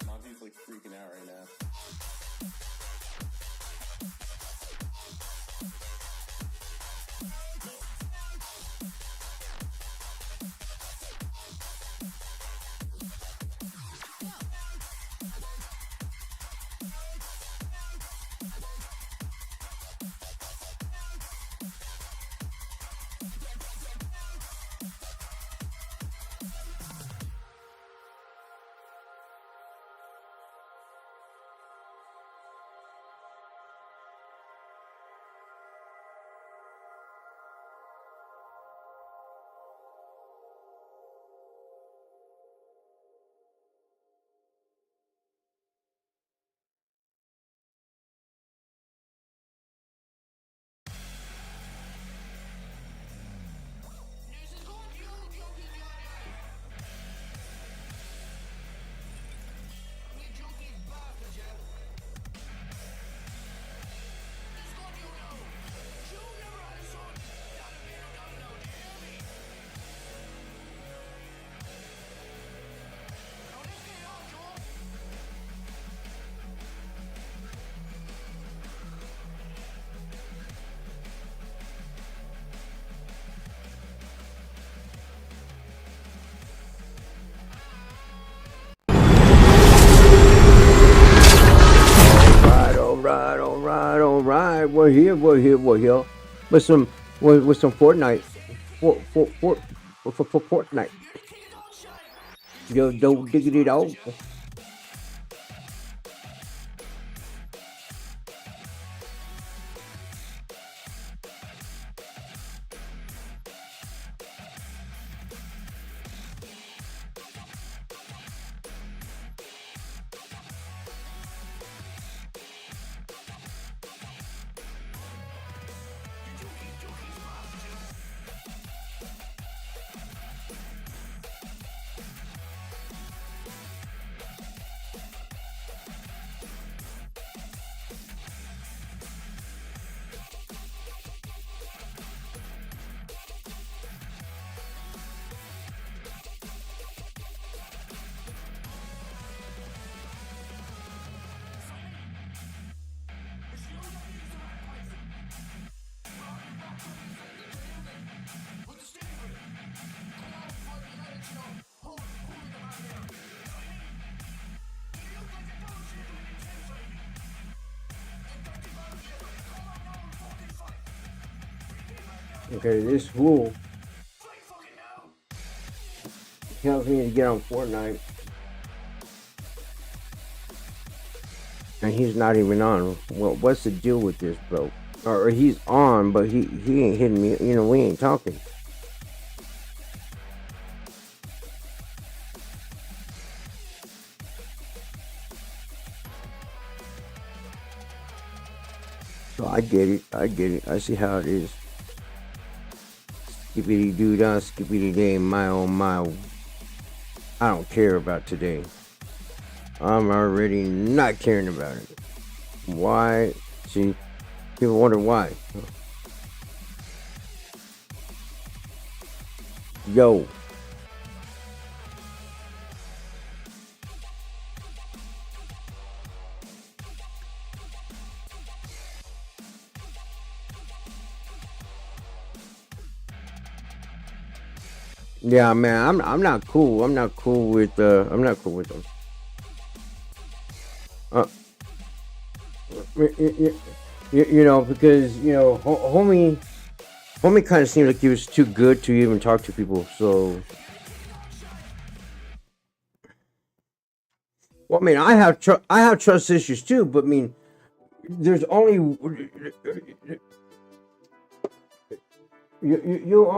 Monty's like freaking out right now. All right. We're here with some Fortnite, for Fortnite. Yo, don't diggity dog. Okay, this rule tells me to get on Fortnite, and he's not even on. Well, what's the deal with this, bro? Or he's on, but he ain't hitting me. You know, we ain't talking. So I get it. I see how it is. Skippity doo dah, skippity day, my oh my. I don't care about today. I'm already not caring about it. Why? See, people wonder why. Yo. Yeah, man, I'm not cool. I'm not cool with them. Uh, because homie kind of seemed like he was too good to even talk to people. So, well, I mean, I have trust issues too. But I mean, there's only you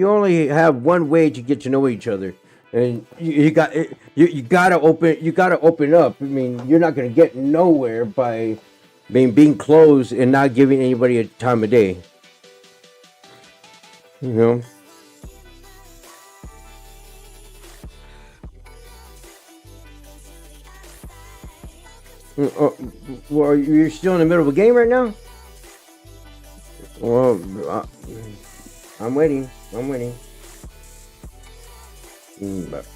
only have one way to get to know each other, and you gotta open up. I mean, you're not gonna get nowhere by being closed and not giving anybody a time of day. You know. Well, you're still in the middle of a game right now. Well, I'm waiting. I'm waiting. But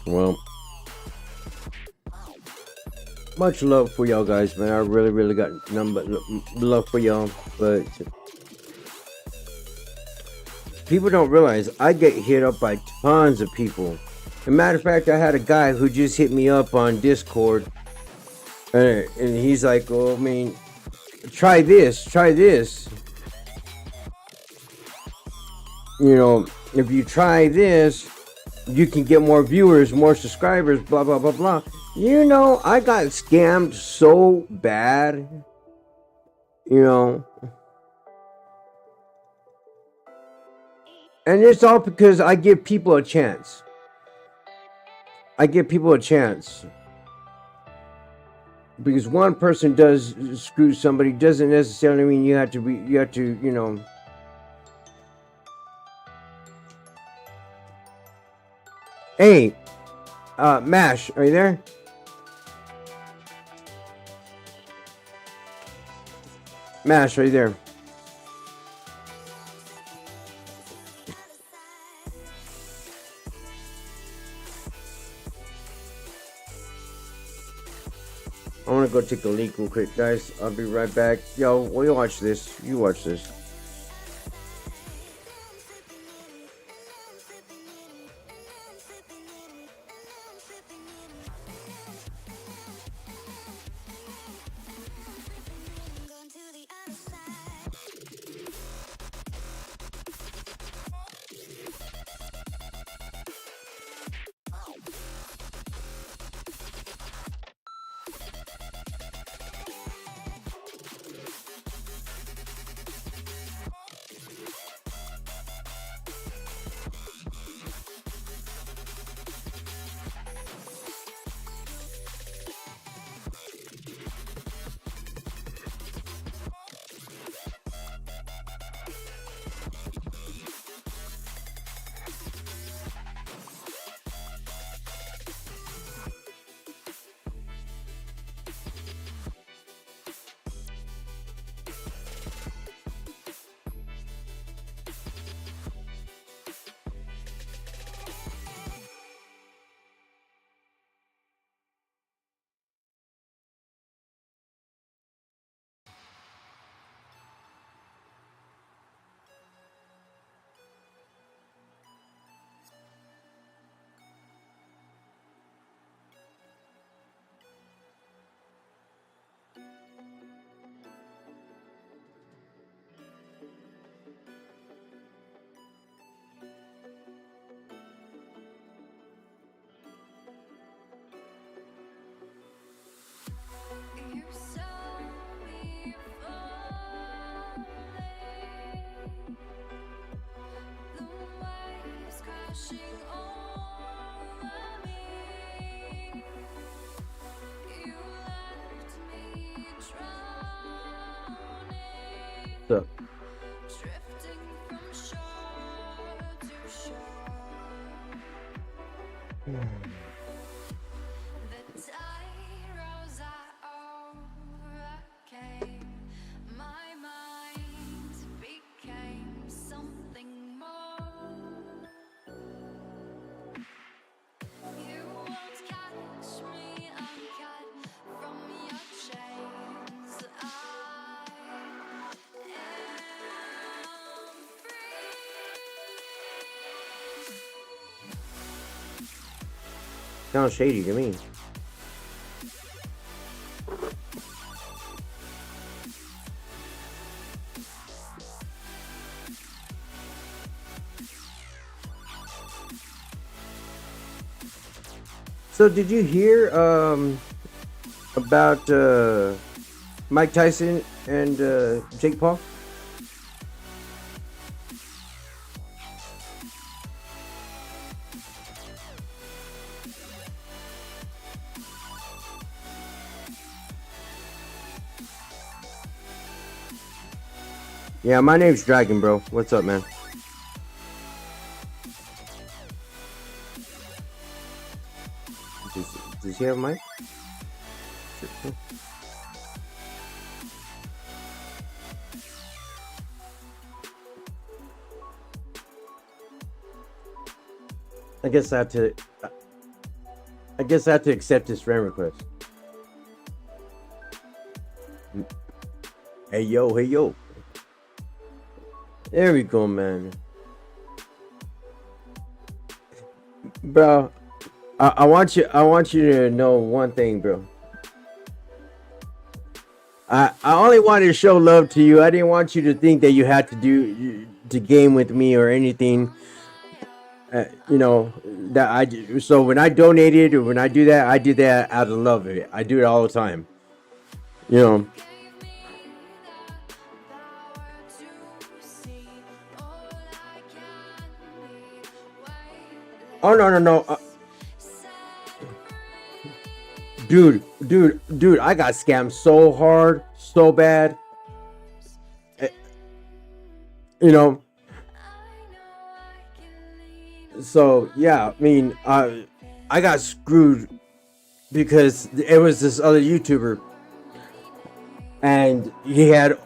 well, much love for y'all guys, man. I really, really got nothing but love for y'all. But people don't realize I get hit up by tons of people. As a matter of fact, I had a guy who just hit me up on Discord, and he's like, "Oh, I mean, try this, try this. If you try this, you can get more viewers, more subscribers, blah blah blah blah." I got scammed so bad. You know, and it's all because I give people a chance. I give people a chance. Because one person does screw somebody doesn't necessarily mean you have to. Hey, Mash, are you there? Mash, are you there? I want to go take a leak real quick, guys. I'll be right back. Yo, well, you watch this. You watch this. So sounds shady to me. So did you hear about Mike Tyson and Jake Paul? Yeah, my name's Dragon, bro. What's up, man? Does he have a mic? Sure. I guess I have to. I guess I have to accept his friend request. Hey yo, hey yo. There we go, man. Bro, I want you. I want you to know one thing, bro. I only wanted to show love to you. I didn't want you to think that you had to do to game with me or anything. You know that I do. So when I donated or when I do that, I do that out of love of it. I do it all the time. You know. Oh no no no, dude! I got scammed so hard, so bad. Eh, You know. So yeah, I mean, I got screwed because it was this other YouTuber, and he had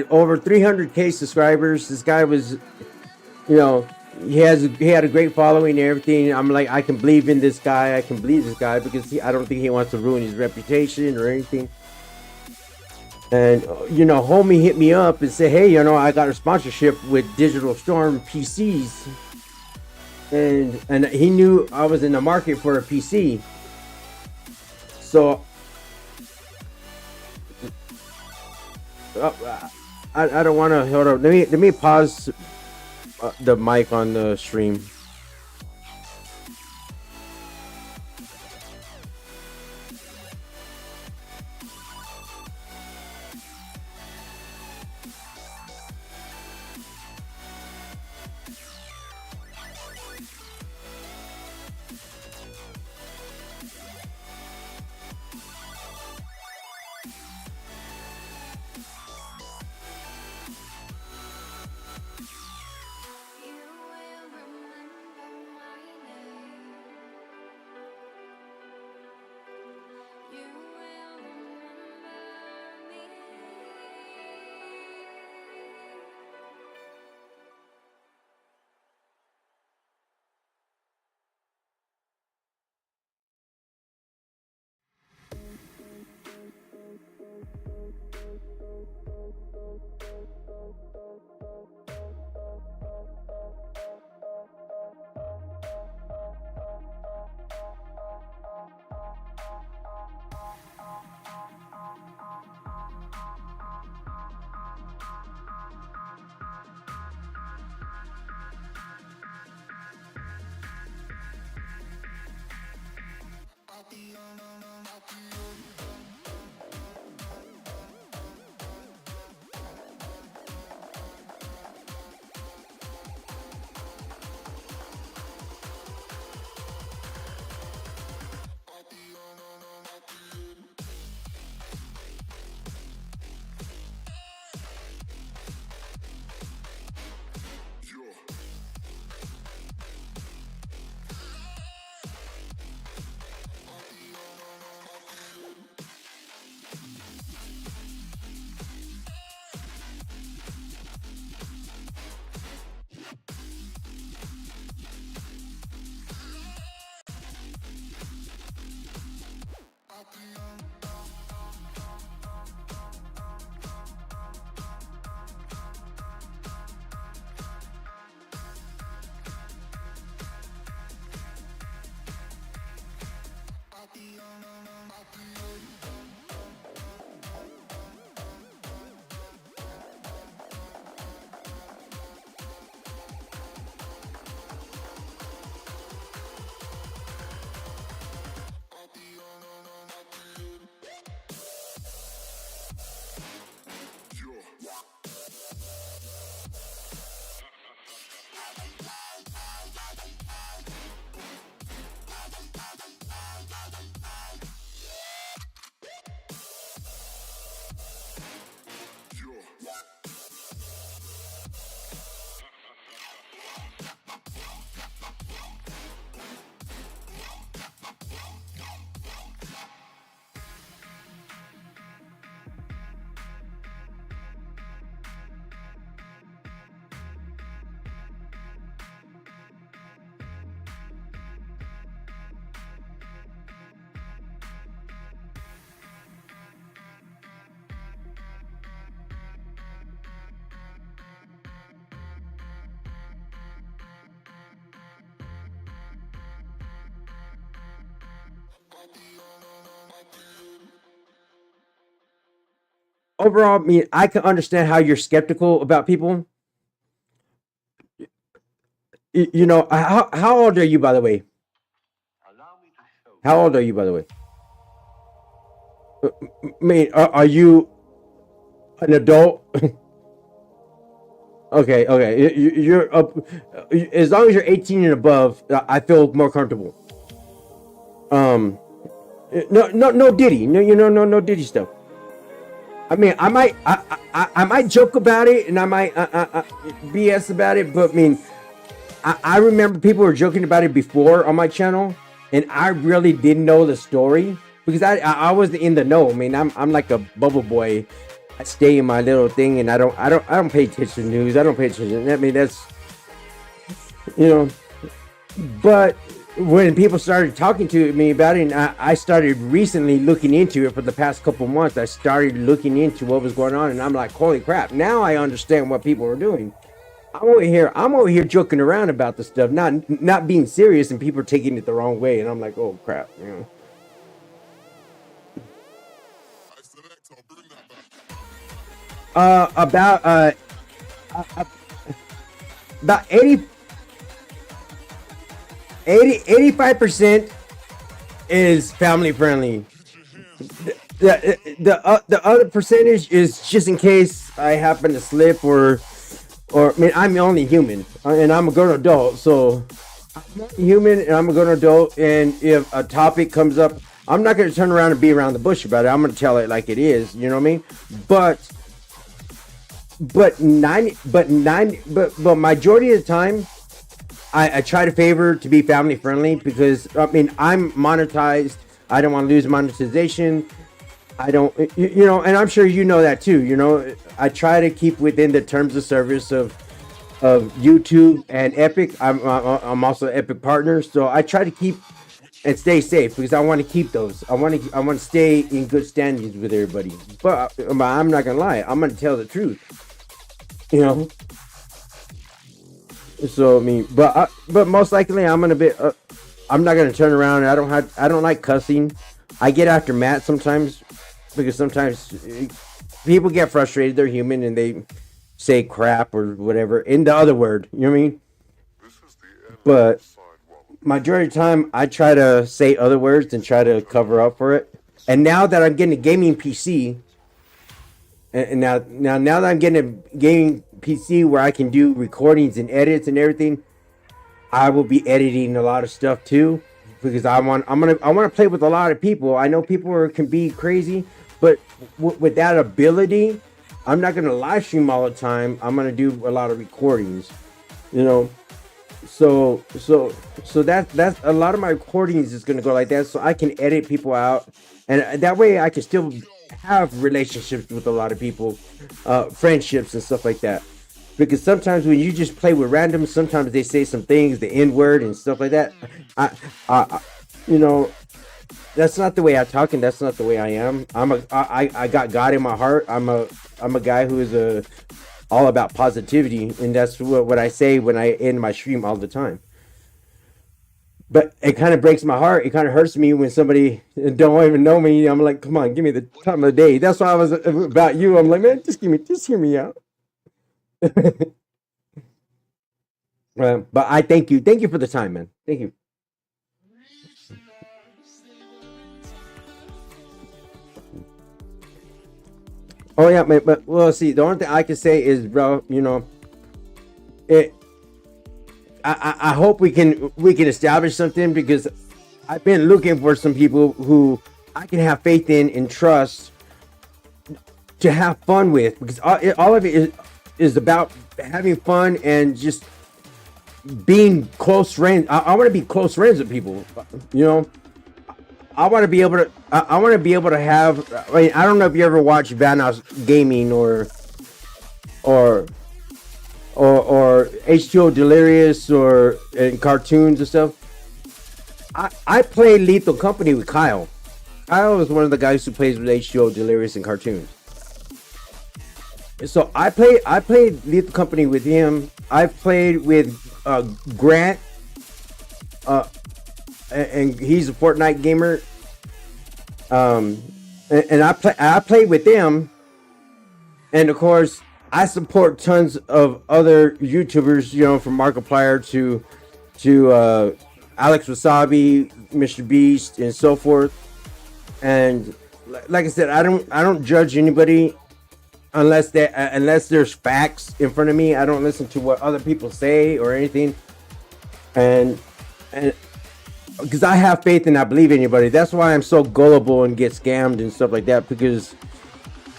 over 300K subscribers. This guy was, you know, he had a great following and everything. I'm like, I can believe in this guy. I can believe this guy because I don't think he wants to ruin his reputation or anything. And you know, homie hit me up and said, hey, you know, I got a sponsorship with Digital Storm PCs, and he knew I was in the market for a PC. So I don't want to hold up. Let me pause the mic on the stream. overall, I mean, I can understand how you're skeptical about people. You know, how old are you, by the way? How old are you, by the way? I mean, are you an adult? Okay, okay. You're up. As long as you're 18 and above, I feel more comfortable. Um, no Diddy. No, no Diddy stuff. I mean, I might joke about it, and I might BS about it, but I mean, I remember people were joking about it before on my channel, and I really didn't know the story because I wasn't in the know. I mean, I'm like a bubble boy. I stay in my little thing, and I don't pay attention to news. I don't pay attention. I mean, that's, you know. But when people started talking to me about it, and I started recently looking into it for the past couple months, I started looking into what was going on, and I'm like, holy crap! Now I understand what people are doing. I'm over here joking around about the stuff, not being serious, and people are taking it the wrong way, and I'm like, oh crap, you know. About uh, about 85% is family friendly. The other percentage is just in case I happen to slip, or I mean, I'm only human, and I'm a grown adult, so I'm only human, and I'm a grown adult, and if a topic comes up, I'm not going to turn around and be around the bush about it. I'm going to tell it like it is, you know what I mean? But but majority of the time, I try to favor to be family friendly because I mean I'm monetized. I don't want to lose monetization. I don't, and I'm sure you know that too. You know, I try to keep within the terms of service of YouTube and Epic. I'm also an Epic partner, so I try to keep and stay safe because I want to keep those. I want to stay in good standings with everybody. But I'm not gonna lie. I'm gonna tell the truth. You know. So I mean, but most likely I'm gonna be. I'm not gonna turn around. I don't like cussing. I get after Matt sometimes because sometimes people get frustrated. They're human and they say crap or whatever in the other word. You know what I mean? But majority of the time, I try to say other words and try to cover up for it. And now that I'm getting a gaming PC, and now that I'm getting a gaming PC where I can do recordings and edits and everything, I will be editing a lot of stuff too because I want to play with a lot of people. I know can be crazy, but with that ability, I'm not gonna live stream all the time. I'm gonna do a lot of recordings, you know. So that's a lot of my recordings is gonna go like that, so I can edit people out, and that way I can still have relationships with a lot of people, friendships and stuff like that. Because sometimes when you just play with randoms, sometimes they say some things, the N word and stuff like that. I, I you know, that's not the way I talk, and that's not the way I am. I got God in my heart. I'm a guy who is all about positivity, and that's what I say when I end my stream all the time. But it kind of breaks my heart. It kind of hurts me when somebody don't even know me. I'm like, come on, give me the time of the day. That's why I was about you. I'm like, man, just hear me out. But I thank you for the time, man. Thank you. Oh yeah, man. But well, see, the only thing I can say is, bro, it. I hope we can establish something because I've been looking for some people who I can have faith in and trust to have fun with because all of it is about having fun and just being close friends. I want to be close friends with people. You know, I want to be able to. I want to be able to have. I mean, I don't know if you ever watch Vanos Gaming or or H2O Delirious or in cartoons and stuff. I play Lethal Company with Kyle. Kyle is one of the guys who plays with H2O Delirious in cartoons. So I played Lethal Company with him. I played with Grant, uh, and he's a Fortnite gamer. And I played with them, and of course, I support tons of other YouTubers. You know, from Markiplier to Alex Wasabi, Mr. Beast, and so forth. And like I said, I don't judge anybody unless there's facts in front of me. I don't listen to what other people say or anything. And because I have faith and I believe anybody. That's why I'm so gullible and get scammed and stuff like that, because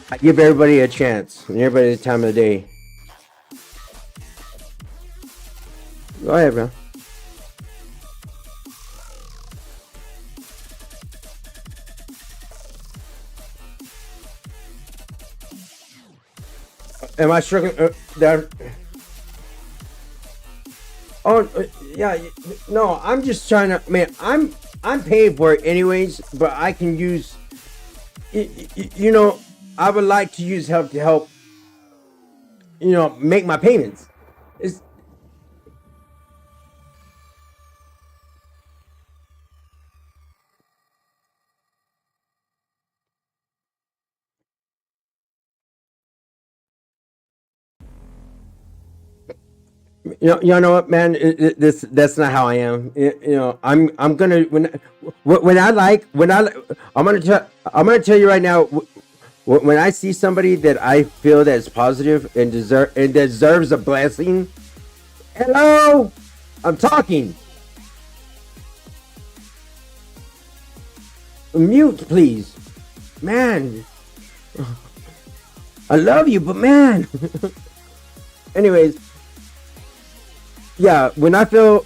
I give everybody a chance and everybody the time of the day. Go ahead, man. Am I struggling? That Oh yeah, no. I'm just trying to, man. I'm paying for it anyways, but I can use, you know, I would like to use help to help, make my payments. It's you know what, man. That's not how I am. I'm gonna when I like when I I'm gonna tell you right now. When I see somebody that I feel that's positive and deserves a blessing, hello, I'm talking. Mute, please, man. I love you, but man. Anyways, yeah. When I feel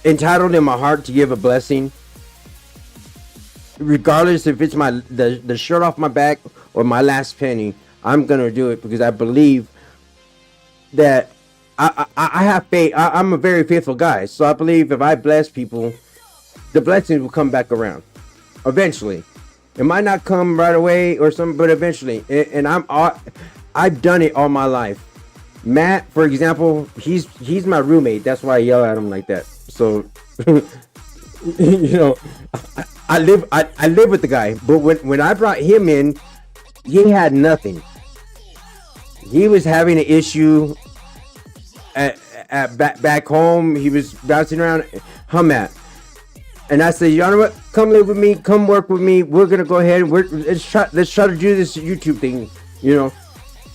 entitled in my heart to give a blessing, regardless if it's the shirt off my back or my last penny, I'm gonna do it because I believe that I have faith. I'm a very faithful guy, so I believe if I bless people, the blessings will come back around eventually. It might not come right away or something, but eventually. And I've done it all my life. Matt, for example, he's my roommate. That's why I yell at him like that. So, you know, I live with the guy. But when I brought him in, he had nothing. He was having an issue back home. He was bouncing around. At. And I said, you know what? Come live with me. Come work with me. We're gonna go ahead. Let's try to do this YouTube thing. You know,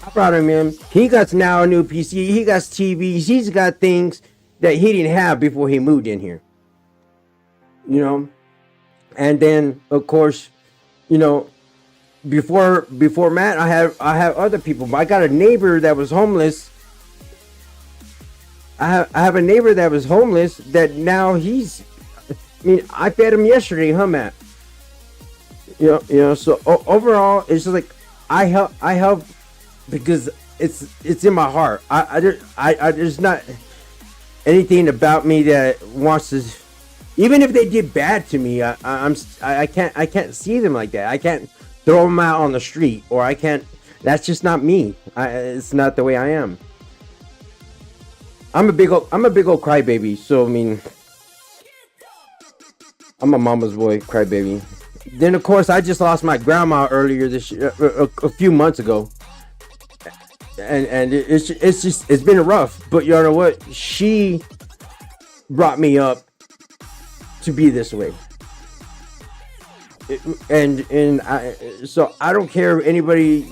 I brought him in. He got now a new PC. He got TVs. He's got things that he didn't have before he moved in here. You know, and then of course, you know, before Matt, I have other people. I got a neighbor that was homeless. I have a neighbor that was homeless that now he's. I mean, I fed him yesterday, huh, Matt? So overall, it's just like I help because it's in my heart. There's not anything about me that wants to. Even if they did bad to me, I can't see them like that. I can't throw them out on the street, or I can't. That's just not me. It's not the way I am. I'm a big old crybaby. So I mean, I'm a mama's boy, crybaby. Then of course I just lost my grandma earlier this year, a few months ago, and it's been rough. But you know what? She brought me up to be this way. So I don't care if anybody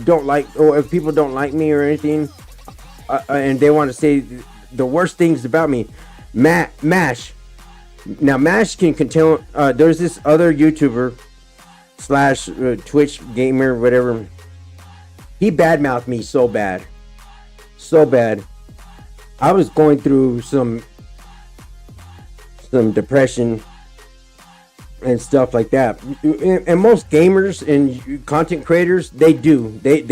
don't like, or if people don't like me or anything, and they want to say the worst things about me. Mash. Now Mash can continue. There's this other YouTuber slash Twitch gamer, whatever. He badmouthed me so bad, so bad. I was going through some depression and stuff like that. And most gamers and content creators, they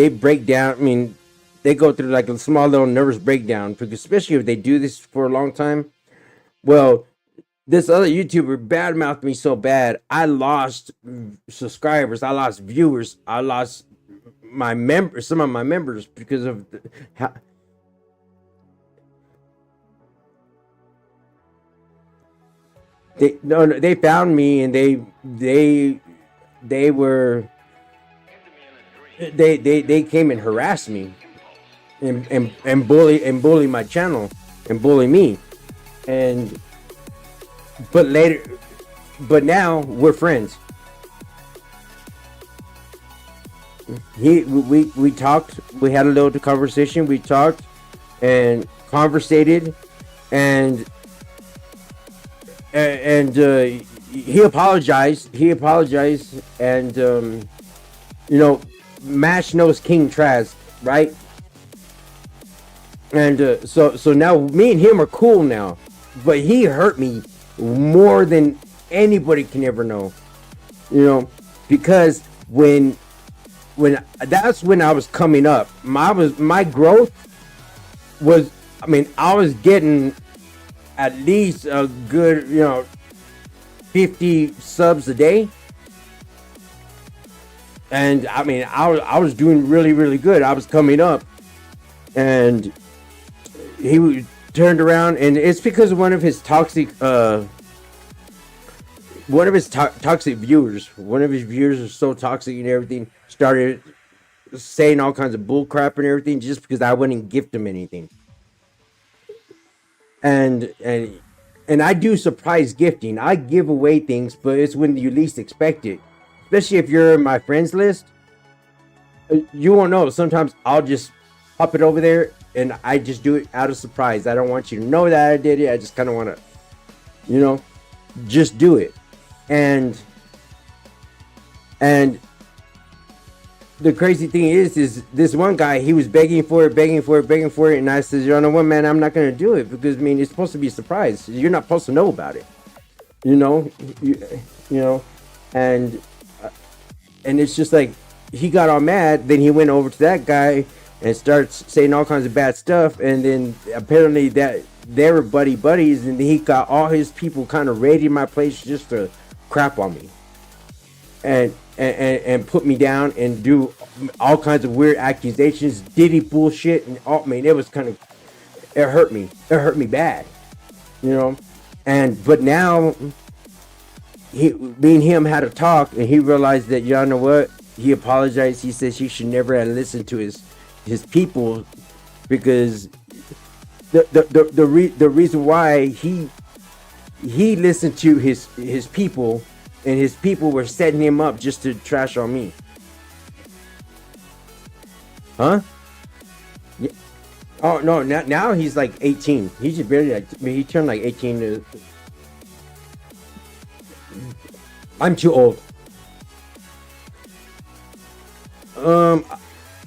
break down. I mean, they go through like a small little nervous breakdown, because especially if they do this for a long time. Well, this other YouTuber badmouthed me so bad, I lost subscribers, I lost viewers, I lost some of my members because of how, they found me, and they were they came and harassed me and bully my channel and bully me. And but later, but now we're friends. We talked. We had a little conversation. We talked and conversated, and he apologized. He apologized, and you know, Mash knows King Traz, right? And so now me and him are cool now, but he hurt me more than anybody can ever know, you know, because when that's when I was coming up, my growth was, I mean, I was getting at least a good, 50 subs a day. And I mean, I was doing really, really good. I was coming up, and he turned around, and it's because of one of his toxic toxic viewers. One of his viewers is so toxic and everything. Started saying all kinds of bull crap and everything just because I wouldn't gift him anything. And and I do surprise gifting. I give away things, but it's when you least expect it. Especially if you're in my friends list, you won't know. Sometimes I'll just pop it over there, and I just do it out of surprise. I don't want you to know that I did it. I just kind of want to, just do it. And the crazy thing is this one guy, he was begging for it, and I said, you know what, man, I'm not gonna do it because I mean it's supposed to be a surprise. You're not supposed to know about it, you know, and it's just like he got all mad. Then he went over to that guy and starts saying all kinds of bad stuff, and then apparently that they were buddies, and he got all his people kind of raiding my place just to crap on me and put me down and do all kinds of weird accusations, Diddy bullshit, and all. I mean, it was kind of, it hurt me bad, and but now me and him had a talk, and he realized that, y'all know what, he apologized. He says he should never have listened to his people, because the reason why he listened to his people, and his people were setting him up just to trash on me. Huh? Yeah. Oh no! Now he's like 18. He's just barely like, he turned like 18. I'm too old.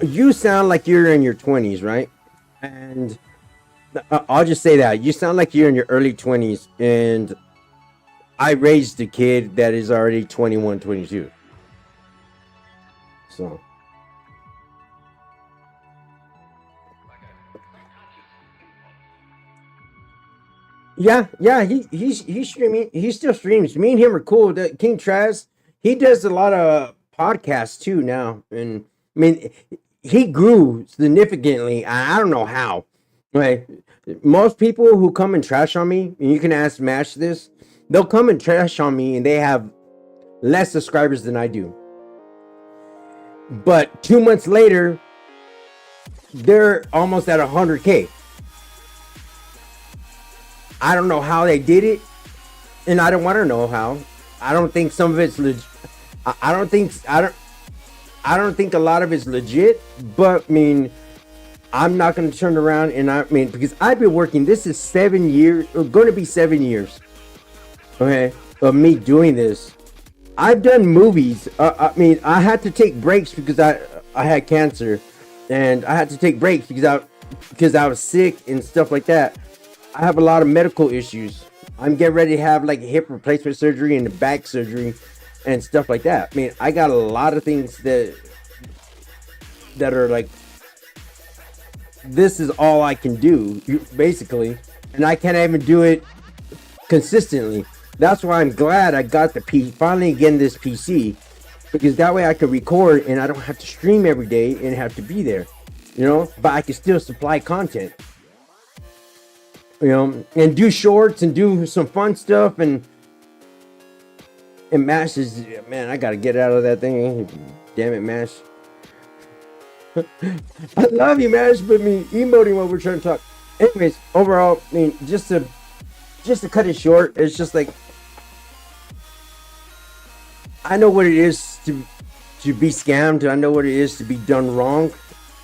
You sound like you're in your 20s, right? And I'll just say that you sound like you're in your early 20s, and I raised a kid that is already 21, 22. So yeah, he's streaming. He still streams. Me and him are cool. The King Traz, he does a lot of podcasts too now, and I mean, he grew significantly. I don't know how. Like most people who come and trash on me, and you can ask Mash this, they'll come and trash on me, and they have less subscribers than I do. But 2 months later, they're almost at 100K. I don't know how they did it, and I don't want to know how. I don't think some of it's legit. I don't think I don't think a lot of it's legit. But I mean, I'm not going to turn around, and I mean, because I've been working. This is 7 years, or going to be 7 years. Okay, of me doing this. I've done movies. I mean, I had to take breaks because I had cancer, and I had to take breaks because I was sick and stuff like that. I have a lot of medical issues. I'm getting ready to have like hip replacement surgery and back surgery and stuff like that. I mean, I got a lot of things that are like, this is all I can do basically, and I can't even do it consistently. That's why I'm glad I got the finally getting this PC, because that way I can record and I don't have to stream every day and have to be there, but I can still supply content, and do shorts and do some fun stuff, and Mash is, man, I gotta get out of that thing. Damn it, Mash. I love you, man. It's with me emoting while we're trying to talk. Anyways, overall, I mean, just to cut it short, it's just like I know what it is to be scammed. I know what it is to be done wrong,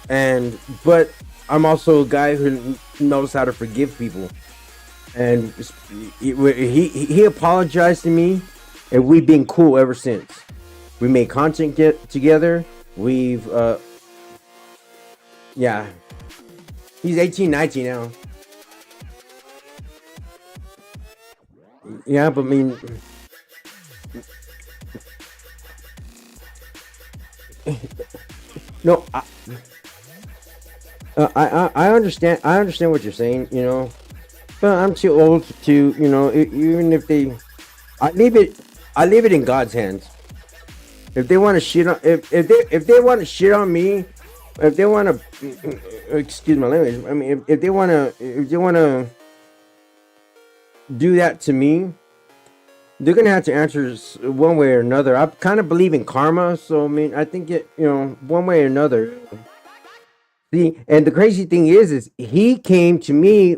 and but I'm also a guy who knows how to forgive people. And he apologized to me, and we've been cool ever since. We made content get together. We've yeah, he's 18, 19 now. Yeah, but I mean, no, I understand. I understand what you're saying. But I'm too old to, even if they, I leave it, I leave it in God's hands. If they want to shit on, if they want to shit on me, if they want to, excuse my language. I mean, if they want to do that to me, they're gonna have to answer one way or another. I kind of believe in karma, so I mean, I think one way or another. See, and the crazy thing is he came to me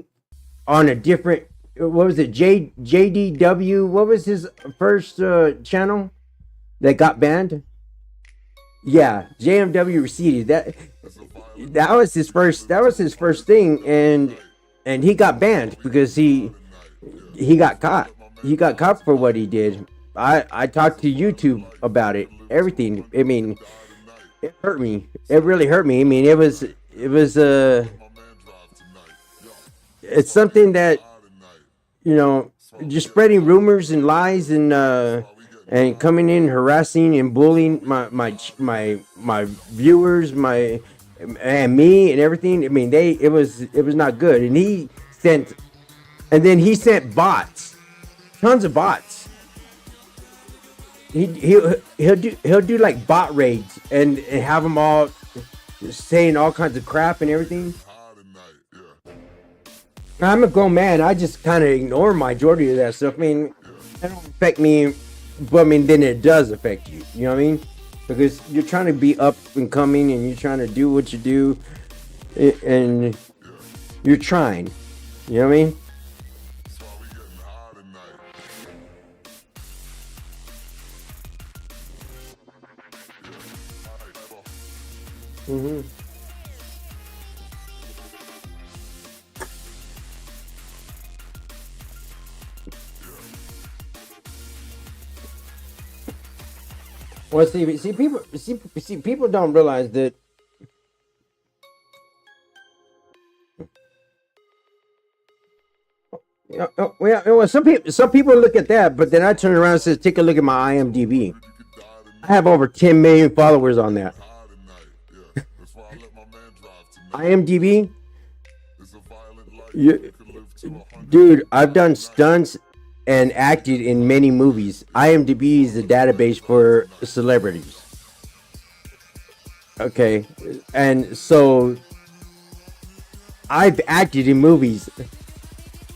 on a different. What was it? JDW. What was his first channel that got banned? Yeah, JMW receded. That was his first. That was his first thing, and he got banned because he got caught. He got caught for what he did. I talked to YouTube about it. Everything. I mean, it hurt me. It really hurt me. I mean, it was it's something that you know just spreading rumors and lies and coming in harassing and bullying my viewers, my and me and everything. I mean, it was not good. Sent and then he sent bots, tons of bots. He'll do like bot raids and have them all saying all kinds of crap and everything. I'm a grown man. I just kind of ignore majority of that stuff. I mean, it don't affect me, but I mean, then it does affect you. You know what I mean? Because you're trying to be up and coming, and you're trying to do what you do, and you're trying. You know what I mean? Hmm. Well, see, people don't realize that. Well, some people look at that, but then I turn around and says, "Take a look at my IMDb. I have over 10 million followers on that IMDb." You, dude, I've done stunts and acted in many movies. IMDb is a database for celebrities. Okay, and so I've acted in movies.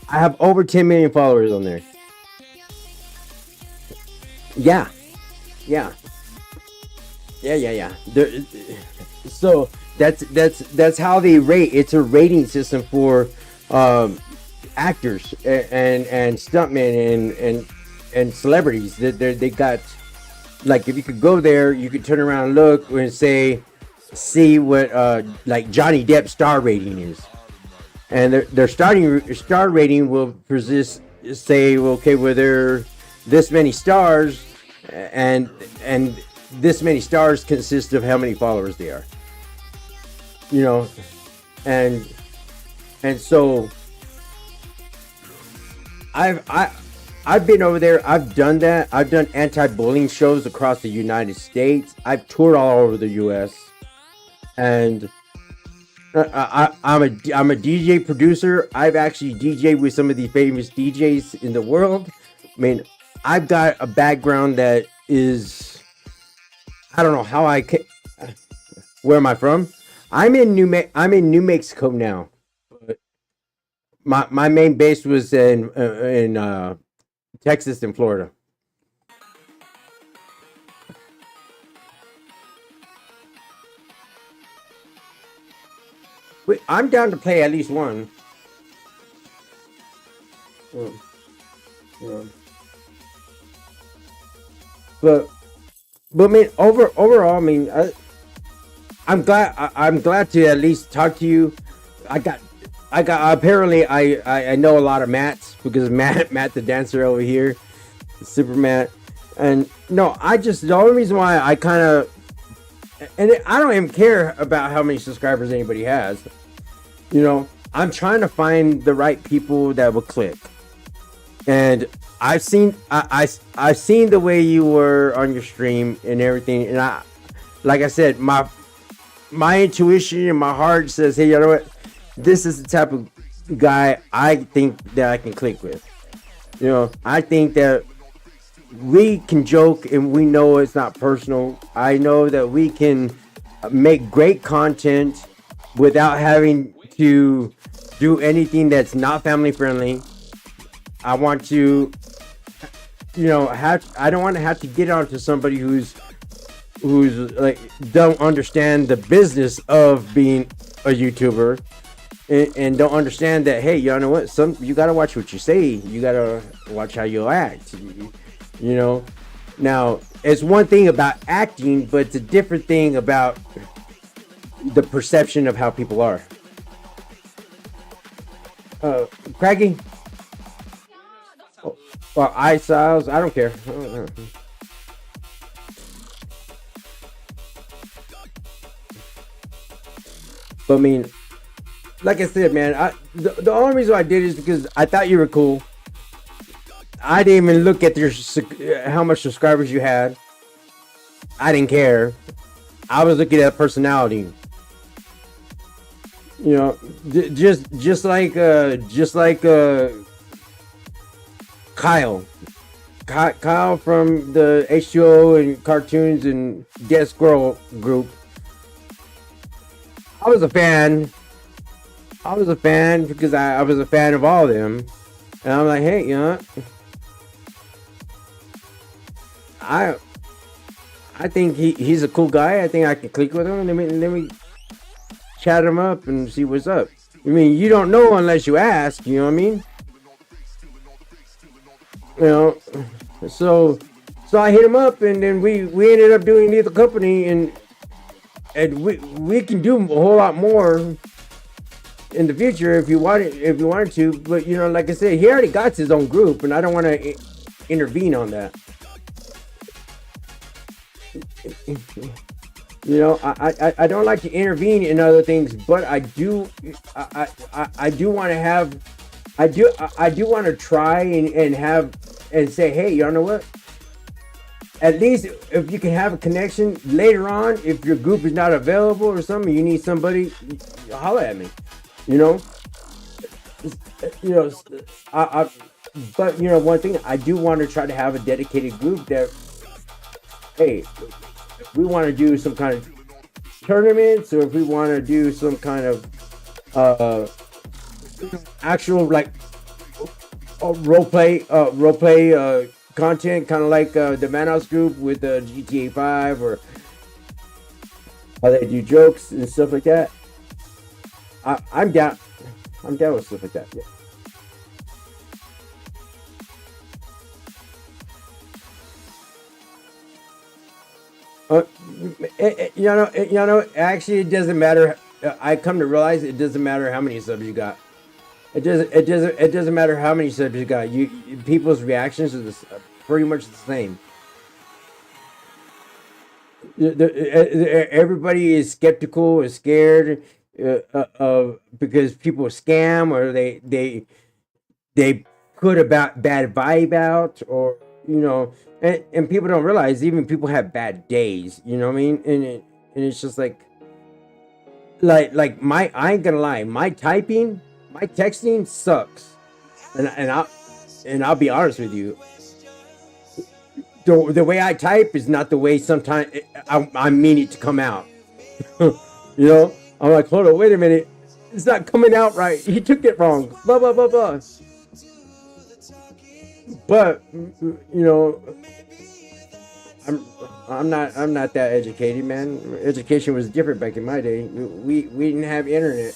I have over 10 million followers on there. Yeah, yeah, yeah. So that's how they rate. It's a rating system for um, actors and stuntmen and celebrities. They got like if you could go there, you could turn around and look and see what like Johnny Depp's star rating is, and their starting star rating will persist. Say okay, well they're this many stars, and this many stars consist of how many followers they are. You know, and and so I've I I've been over there. I've done that. I've done anti-bullying shows across the United States. I've toured all over the U.S. and I'm a DJ producer. I've actually DJed with some of the famous DJs in the world. I mean, I've got a background that is I don't know how I can. Where am I from? I'm in New Mexico now. My main base was in Texas and Florida. I'm down to play at least one. Um, um, but I mean, overall, I mean, I'm glad to at least talk to you. I got apparently I know a lot of Matts because Matt the dancer over here, Super Matt, and no, I just the only reason why I kind of I don't even care about how many subscribers anybody has. I'm trying to find the right people that will click. And I've seen the way you were on your stream and everything, and like I said, my intuition and my heart says, hey, you know what? This is the type of guy I think that I can click with. I think that we can joke and we know it's not personal. I know that we can make great content without having to do anything that's not family friendly. I want to, I don't want to have to get onto somebody who's like don't understand the business of being a YouTuber and don't understand that, hey, you know what? You gotta watch what you say. You gotta watch how you act. Now it's one thing about acting, but it's a different thing about the perception of how people are. Craggy. Well, eye styles, I don't care. But I mean, like I said, man, the only reason I did is because I thought you were cool. I didn't even look at how much subscribers you had. I didn't care. I was looking at personality. Just like Kyle. Kyle from the H2O and cartoons and Dead Squirrel group. I was a fan. Because I was a fan of all of them. And I'm like, hey, I think he's a cool guy. I think I can click with him, and then we chat him up and see what's up. I mean, you don't know unless you ask. You know what I mean? So I hit him up, and then we ended up doing Lethal Company, and we can do a whole lot more in the future if you wanted to. But like I said, he already got his own group, and I don't want to intervene on that. I don't like to intervene in other things, but I do want to have I do want to try and have and say, hey, you know what? At least if you can have a connection later on, if your group is not available or something, you need somebody, holler at me. But one thing, I do want to try to have a dedicated group that, hey, if we want to do some kind of tournaments, or if we want to do some kind of actual like role play content, kind of like the Manhouse group with GTA 5, or how they do jokes and stuff like that. I'm down with stuff like that. Yeah. Actually, it doesn't matter. I come to realize it doesn't matter how many subs you got. It doesn't matter how many subs you got. People's reactions are pretty much the same. Everybody is skeptical and scared because people scam, or they put about bad vibe out, or and people don't realize even people have bad days. You know what I mean? And it's just like I ain't gonna lie, my texting sucks, and I'll be honest with you. The way I type is not the way sometimes I mean it to come out. I'm like, hold on, wait a minute, it's not coming out right. He took it wrong. Blah blah blah blah. But I'm I'm not that educated, man. Education was different back in my day. We didn't have internet.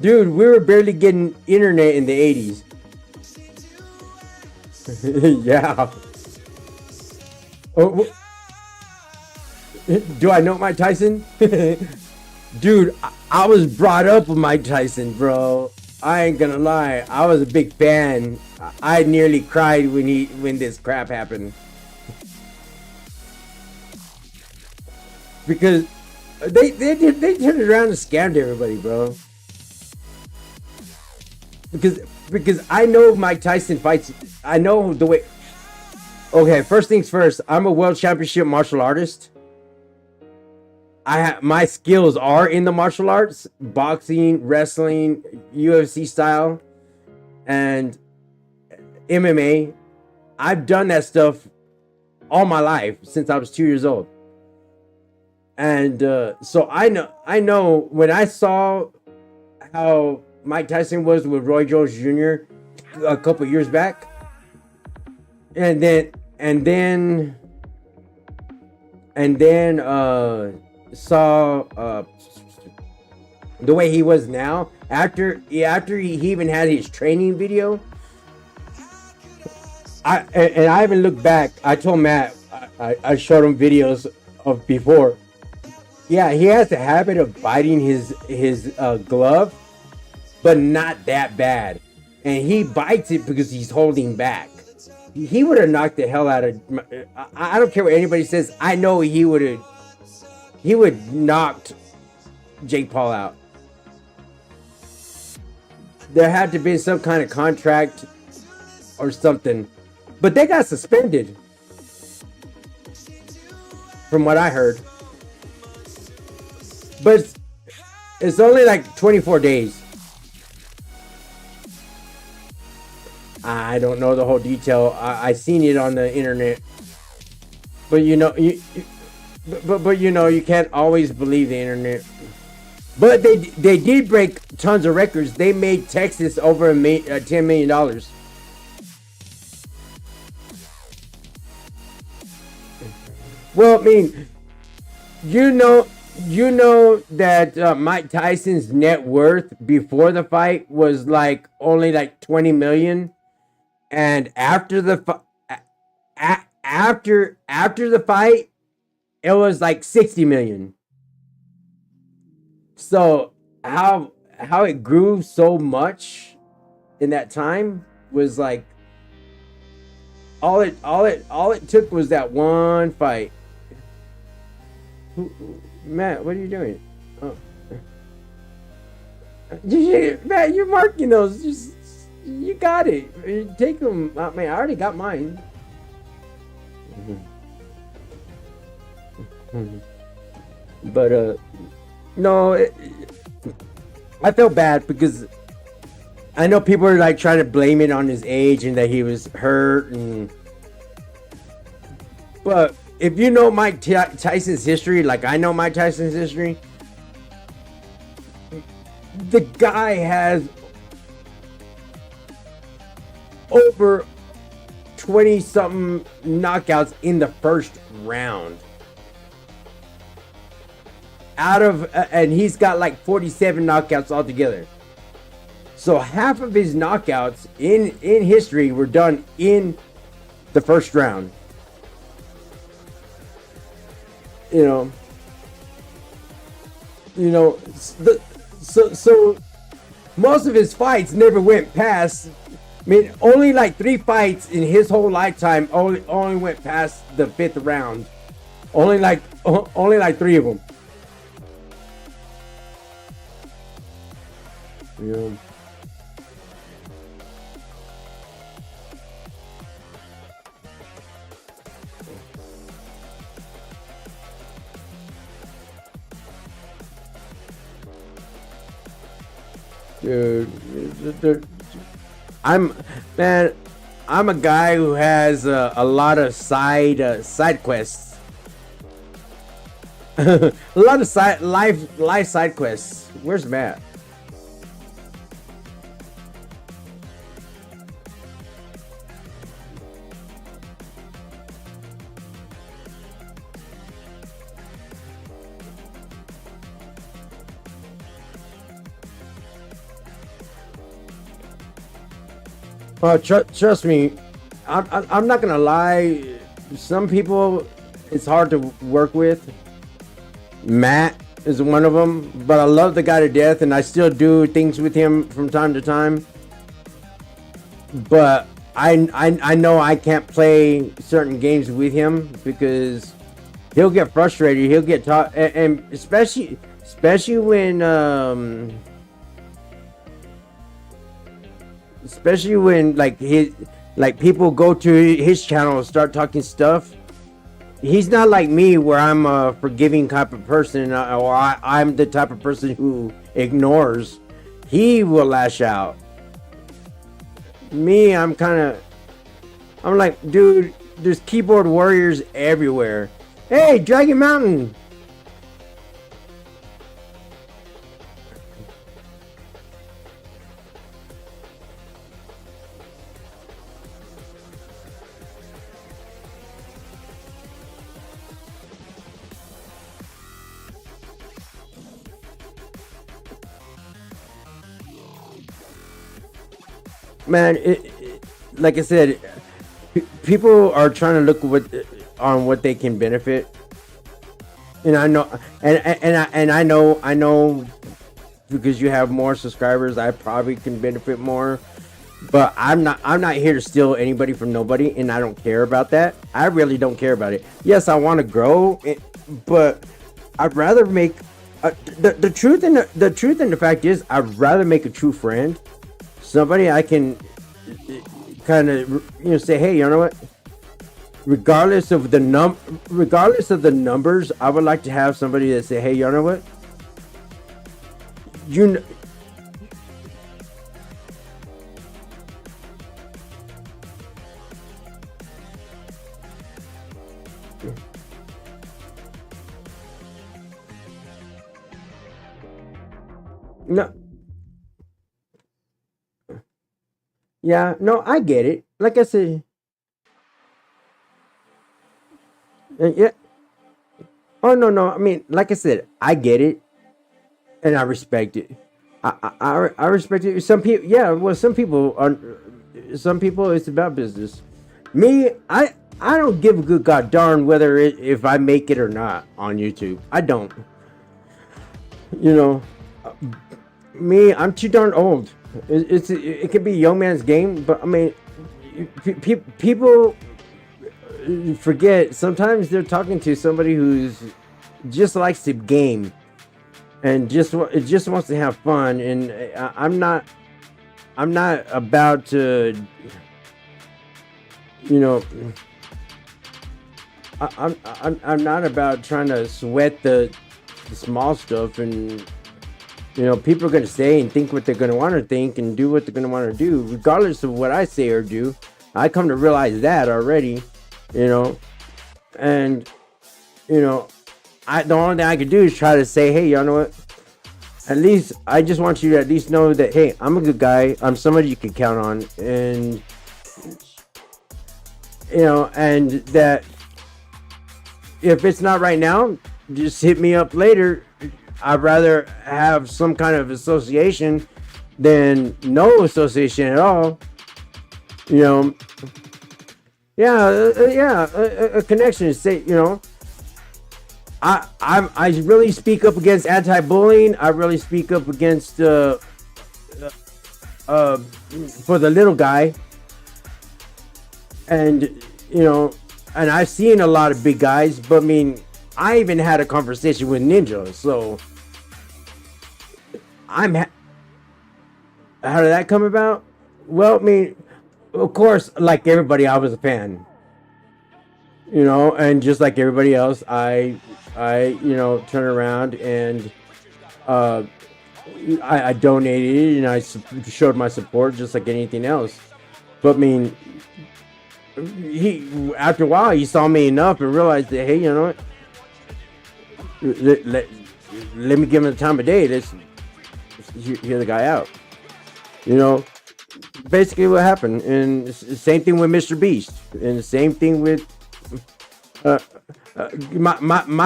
Dude, we were barely getting internet in the 80s. Yeah. Oh, do I know Mike Tyson? Dude, I was brought up with Mike Tyson, bro. I ain't gonna lie. I was a big fan. I nearly cried when this crap happened. Because they turned around and scammed everybody, bro. Because I know Mike Tyson fights. I know the way. Okay, first things first. I'm a world championship martial artist. My skills are in the martial arts, boxing, wrestling, UFC style, and MMA. I've done that stuff all my life since I was 2 years old. And so I know when I saw how Mike Tyson was with Roy Jones Jr. a couple years back, and then saw the way he was now after he even had his training video. I haven't looked back. I told Matt, I showed him videos of before. Yeah, he has the habit of biting his glove, but not that bad. And he bites it because he's holding back. He would have knocked the hell out of. I don't care what anybody says. I know he would knocked Jake Paul out. There had to be some kind of contract or something, but they got suspended, from what I heard. But it's only like 24 days. I don't know the whole detail. I seen it on the internet. But you know, but you know, you can't always believe the internet. But they did break tons of records. They made Texas over $10 million. Well, I mean, you know that Mike Tyson's net worth before the fight was like only like 20 million, and after the fight, it was like 60 million. So how it grew so much in that time was like all it took was that one fight. Matt, what are you doing? Oh. Matt, you're marking those. You got it. Take them. I mean, I already got mine. But no, I felt bad because I know people are like trying to blame it on his age and that he was hurt, but if you know Mike Tyson's history, like I know Mike Tyson's history, the guy has over 20-something knockouts in the first round. And he's got like 47 knockouts altogether. So half of his knockouts in history were done in the first round. You know, so most of his fights never went past. I mean, only like 3 fights in his whole lifetime only went past the 5th round. Only like 3 of them. Yeah. Dude, I'm a guy who has a lot of side quests. A lot of life side quests. Where's Matt? Trust me, I'm not gonna lie. Some people, it's hard to work with. Matt is one of them, but I love the guy to death, and I still do things with him from time to time. But I know I can't play certain games with him because he'll get frustrated. He'll get taught, and especially when like people go to his channel and start talking stuff. He's not like me where I'm a forgiving type of person, or I'm the type of person who ignores. He will lash out. Me, I'm like, dude, there's keyboard warriors everywhere. Hey, Dragon Mountain. Man, like I said, people are trying to look on what they can benefit, and I know, and I know, because you have more subscribers, I probably can benefit more. But I'm not here to steal anybody from nobody, and I don't care about that. I really don't care about it. Yes, I want to grow, but I'd rather make the truth and the fact is, I'd rather make a true friend. Somebody I can kind of say, hey, you know what? Regardless of the numbers, I would like to have somebody that say, hey, you know what? No. Yeah, no, I get it. Like I said, yeah. Oh no. I mean, like I said, I get it, and I respect it. I respect it. Some people, yeah. Well, some people are. Some people, it's about business. Me, I don't give a good god darn whether if I make it or not on YouTube. I don't. You know, me, I'm too darn old. It could be a young man's game, but I mean, people forget sometimes they're talking to somebody who's just likes to game and just wants to have fun, and I'm not about to, I'm not about trying to sweat the small stuff. And people are going to say and think what they're going to want to think and do what they're going to want to do, regardless of what I say or do. I come to realize that already, and, the only thing I could do is try to say, hey, you know what? At least, I just want you to at least know that, hey, I'm a good guy. I'm somebody you can count on. And, and that if it's not right now, just hit me up later. I'd rather have some kind of association than no association at all. Yeah, a connection. Say, I really speak up against anti-bullying. I really speak up against for the little guy, and and I've seen a lot of big guys, but I mean, I even had a conversation with Ninja, so how did that come about? Well, I mean, of course, like everybody, I was a fan, and just like everybody else, I turn around and I donated and I showed my support just like anything else. But I mean, after a while, he saw me enough and realized that, hey, you know what? Let me give him the time of day. Let's hear the guy out. Basically what happened. And same thing with Mr. Beast. And the same thing with my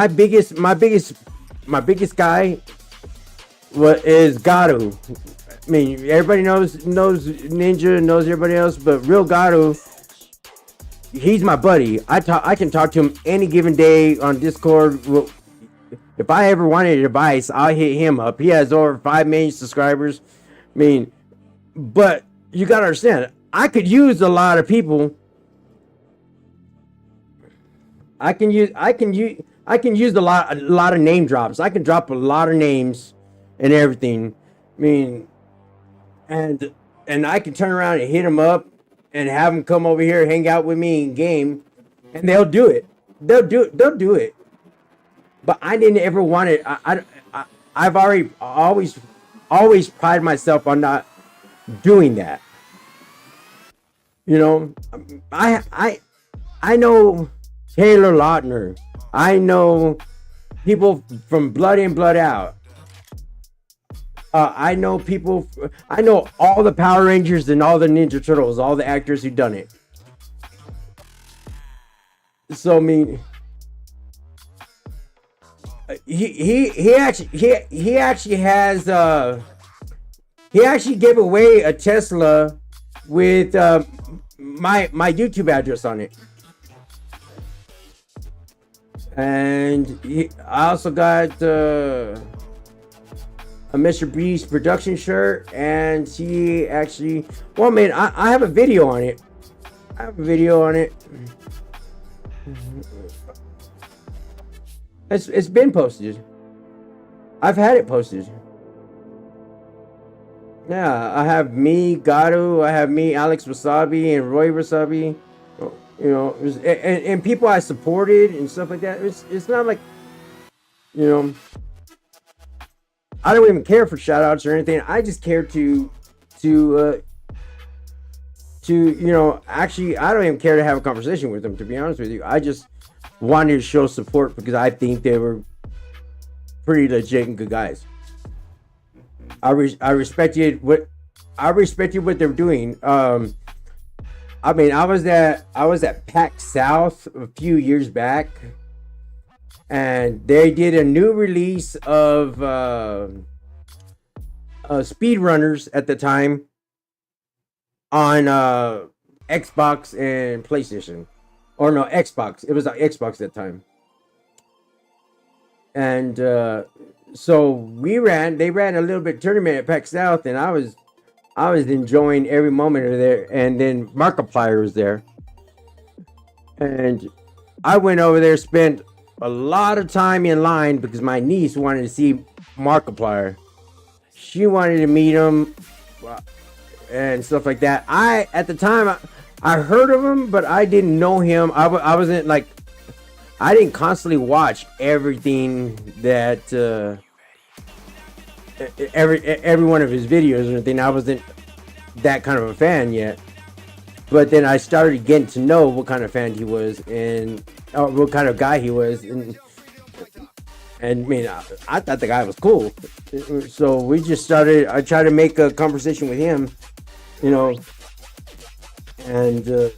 biggest guy is Garu. I mean, everybody knows Ninja, knows everybody else, but Real Gato, he's my buddy. I can talk to him any given day on Discord. Well, if I ever wanted advice, I'll hit him up. He has over 5 million subscribers. I mean, but you gotta understand, I could use a lot of people. I can use a lot of name drops. I can drop a lot of names and everything. I mean, and I can turn around and hit them up and have them come over here, hang out with me in game, and they'll do it. They'll do it. But I didn't ever want it. I've always prided myself on not doing that. You know, I know Taylor Lautner. I know people from Blood In, Blood Out. I know all the Power Rangers and all the Ninja Turtles, all the actors who done it. So I mean, he actually has he actually gave away a Tesla with my YouTube address on it. And I also got a Mr. Beast production shirt, and he actually, well, man, I have a video on it. It's been posted. I've had it posted. Yeah, I have me, Gato, I have me, Alex Wasabi, and Roy Wasabi. You know, and people I supported and stuff like that. It's not like, you know, I don't even care for shout outs or anything. I just care to you know, actually, I don't even care to have a conversation with them, to be honest with you. I just wanted to show support because I think they were pretty legit and good guys. I respected what they're doing. I mean, I was at PAX South a few years back, and they did a new release of speedrunners at the time on Xbox and PlayStation, or no, Xbox. It was on Xbox at the time, and so they ran a little bit tournament at PAX South, and I was enjoying every moment of there. And then Markiplier was there, and I went over there, spent a lot of time in line because my niece wanted to see Markiplier. She wanted to meet him and stuff like that. At the time, I heard of him, but I didn't know him. I wasn't like, I didn't constantly watch everything that every one of his videos or anything. I wasn't that kind of a fan yet. But then I started getting to know what kind of fan he was and what kind of guy he was, and I mean, I thought the guy was cool. So we just started. I tried to make a conversation with him, you know, and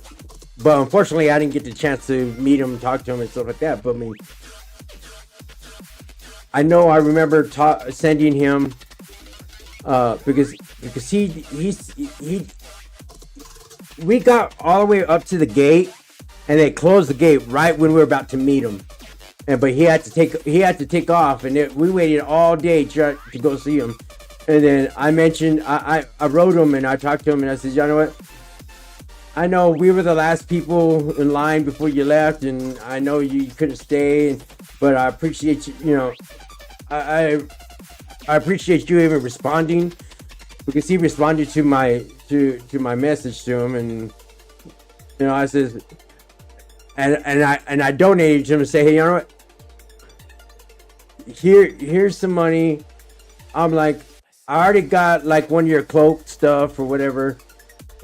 but unfortunately, I didn't get the chance to meet him, talk to him, and stuff like that. But I mean, I know I remember sending him because we got all the way up to the gate, and they closed the gate right when we were about to meet him. But he had to take off, and we waited all day to go see him. And then I mentioned, I wrote him and I talked to him, and I said, you know what? I know we were the last people in line before you left, and I know you couldn't stay, but I appreciate you. You know, I appreciate you even responding, because he responded to my message to him, and you know, I says, and I donated to him and say, hey, you know what? Here's some money. I'm like, I already got like one of your cloak stuff or whatever,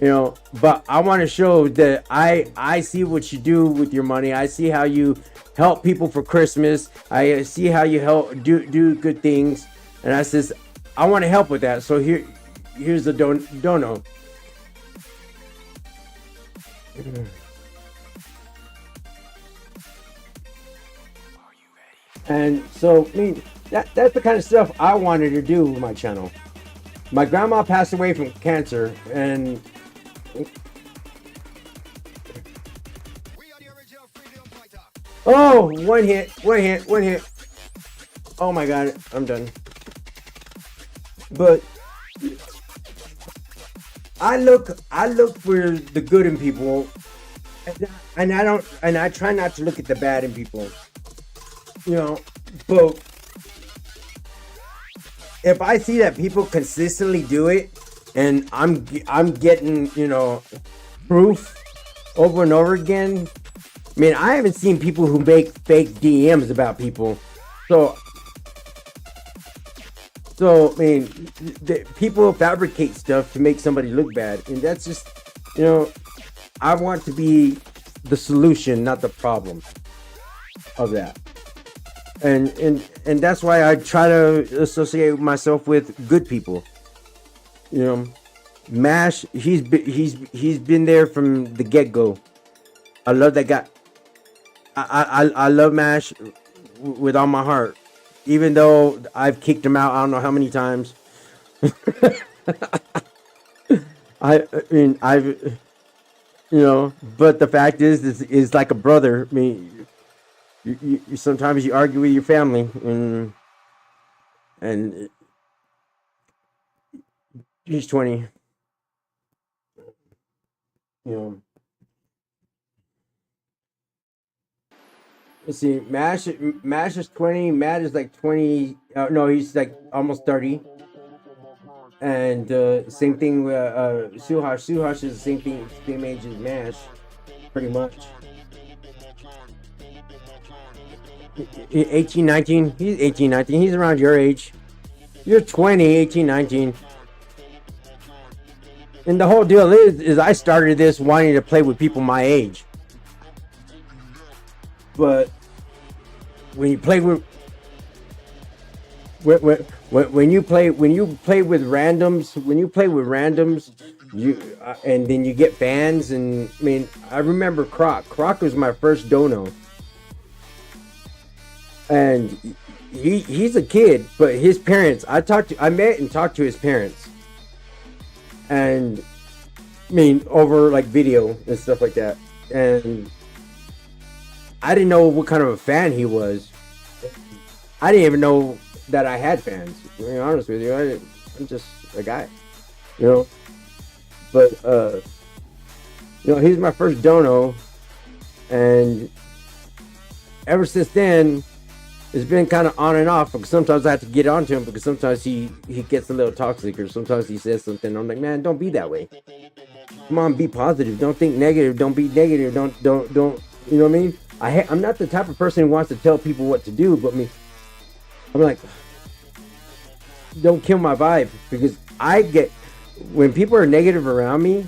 you know, but I want to show that I see what you do with your money. I see how you help people for Christmas. I see how you help do good things, and I says, I want to help with that. So here's the dono. And so, I mean, that's the kind of stuff I wanted to do with my channel. My grandma passed away from cancer, and oh, one hit. Oh my god, I'm done. But I look for the good in people, and I try not to look at the bad in people. You know, but if I see that people consistently do it, and I'm getting, you know, proof over and over again. I mean, I haven't seen people who make fake DMs about people. So I mean, people fabricate stuff to make somebody look bad, and that's just, you know, I want to be the solution, not the problem of that. And that's why I try to associate myself with good people. You know, Mash, he's been there from the get-go. I love that guy. I love Mash with all my heart, even though I've kicked him out I don't know how many times. I mean, you know, but the fact is like a brother. I mean, you sometimes you argue with your family, and he's 20. You know, let's see. Mash is 20. Matt is like 20. No, he's like almost 30. And same thing with Suhash. Suhash is the same thing, same age as Mash, pretty much. 18, 19. He's 18, 19. He's around your age. You're 20, 18, 19. And the whole deal is I started this wanting to play with people my age. But when you play with when you play with randoms, you and then you get fans. And I mean, I remember Croc was my first dono, and he's a kid, but his parents, I met and talked to his parents, and I mean, over like video and stuff like that. And I didn't know what kind of a fan he was. I didn't even know that I had fans, to be honest with you. I'm just a guy, you know. But you know, he's my first dono, and ever since then it's been kind of on and off, because sometimes I have to get onto him, because sometimes he gets a little toxic, or sometimes he says something. I'm like, man, don't be that way. Come on, be positive. Don't think negative. Don't be negative. Don't. You know what I mean? I'm not the type of person who wants to tell people what to do, but I'm like, don't kill my vibe, because when people are negative around me,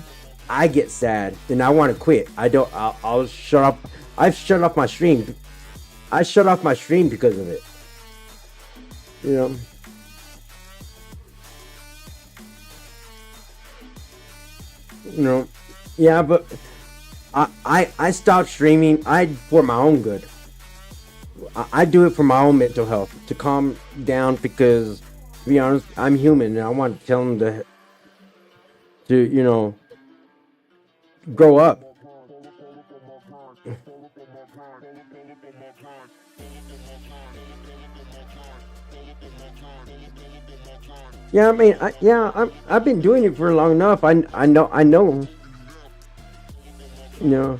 I get sad and I want to quit. I'll shut up. I've shut off my stream. I shut off my stream because of it. You know. You know. Yeah, but I stopped streaming. For my own good. I do it for my own mental health, to calm down, because, to be honest, I'm human, and I want to tell them to you know, grow up. Yeah, I mean, I've been doing it for long enough. I know. You know,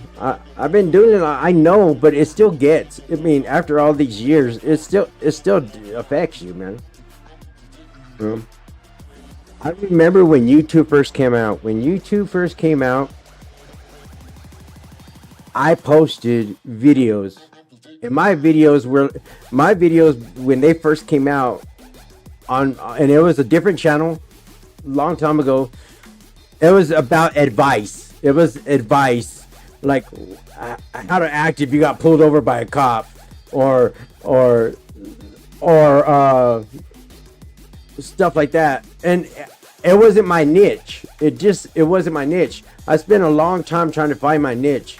I've been doing it. I know, but it still gets. I mean, after all these years, it still affects you, man. I remember when YouTube first came out. I posted videos, and my videos when they first came out and it was a different channel, long time ago. It was about advice. Like how to act if you got pulled over by a cop, or stuff like that. And it wasn't my niche. It wasn't my niche. I spent a long time trying to find my niche,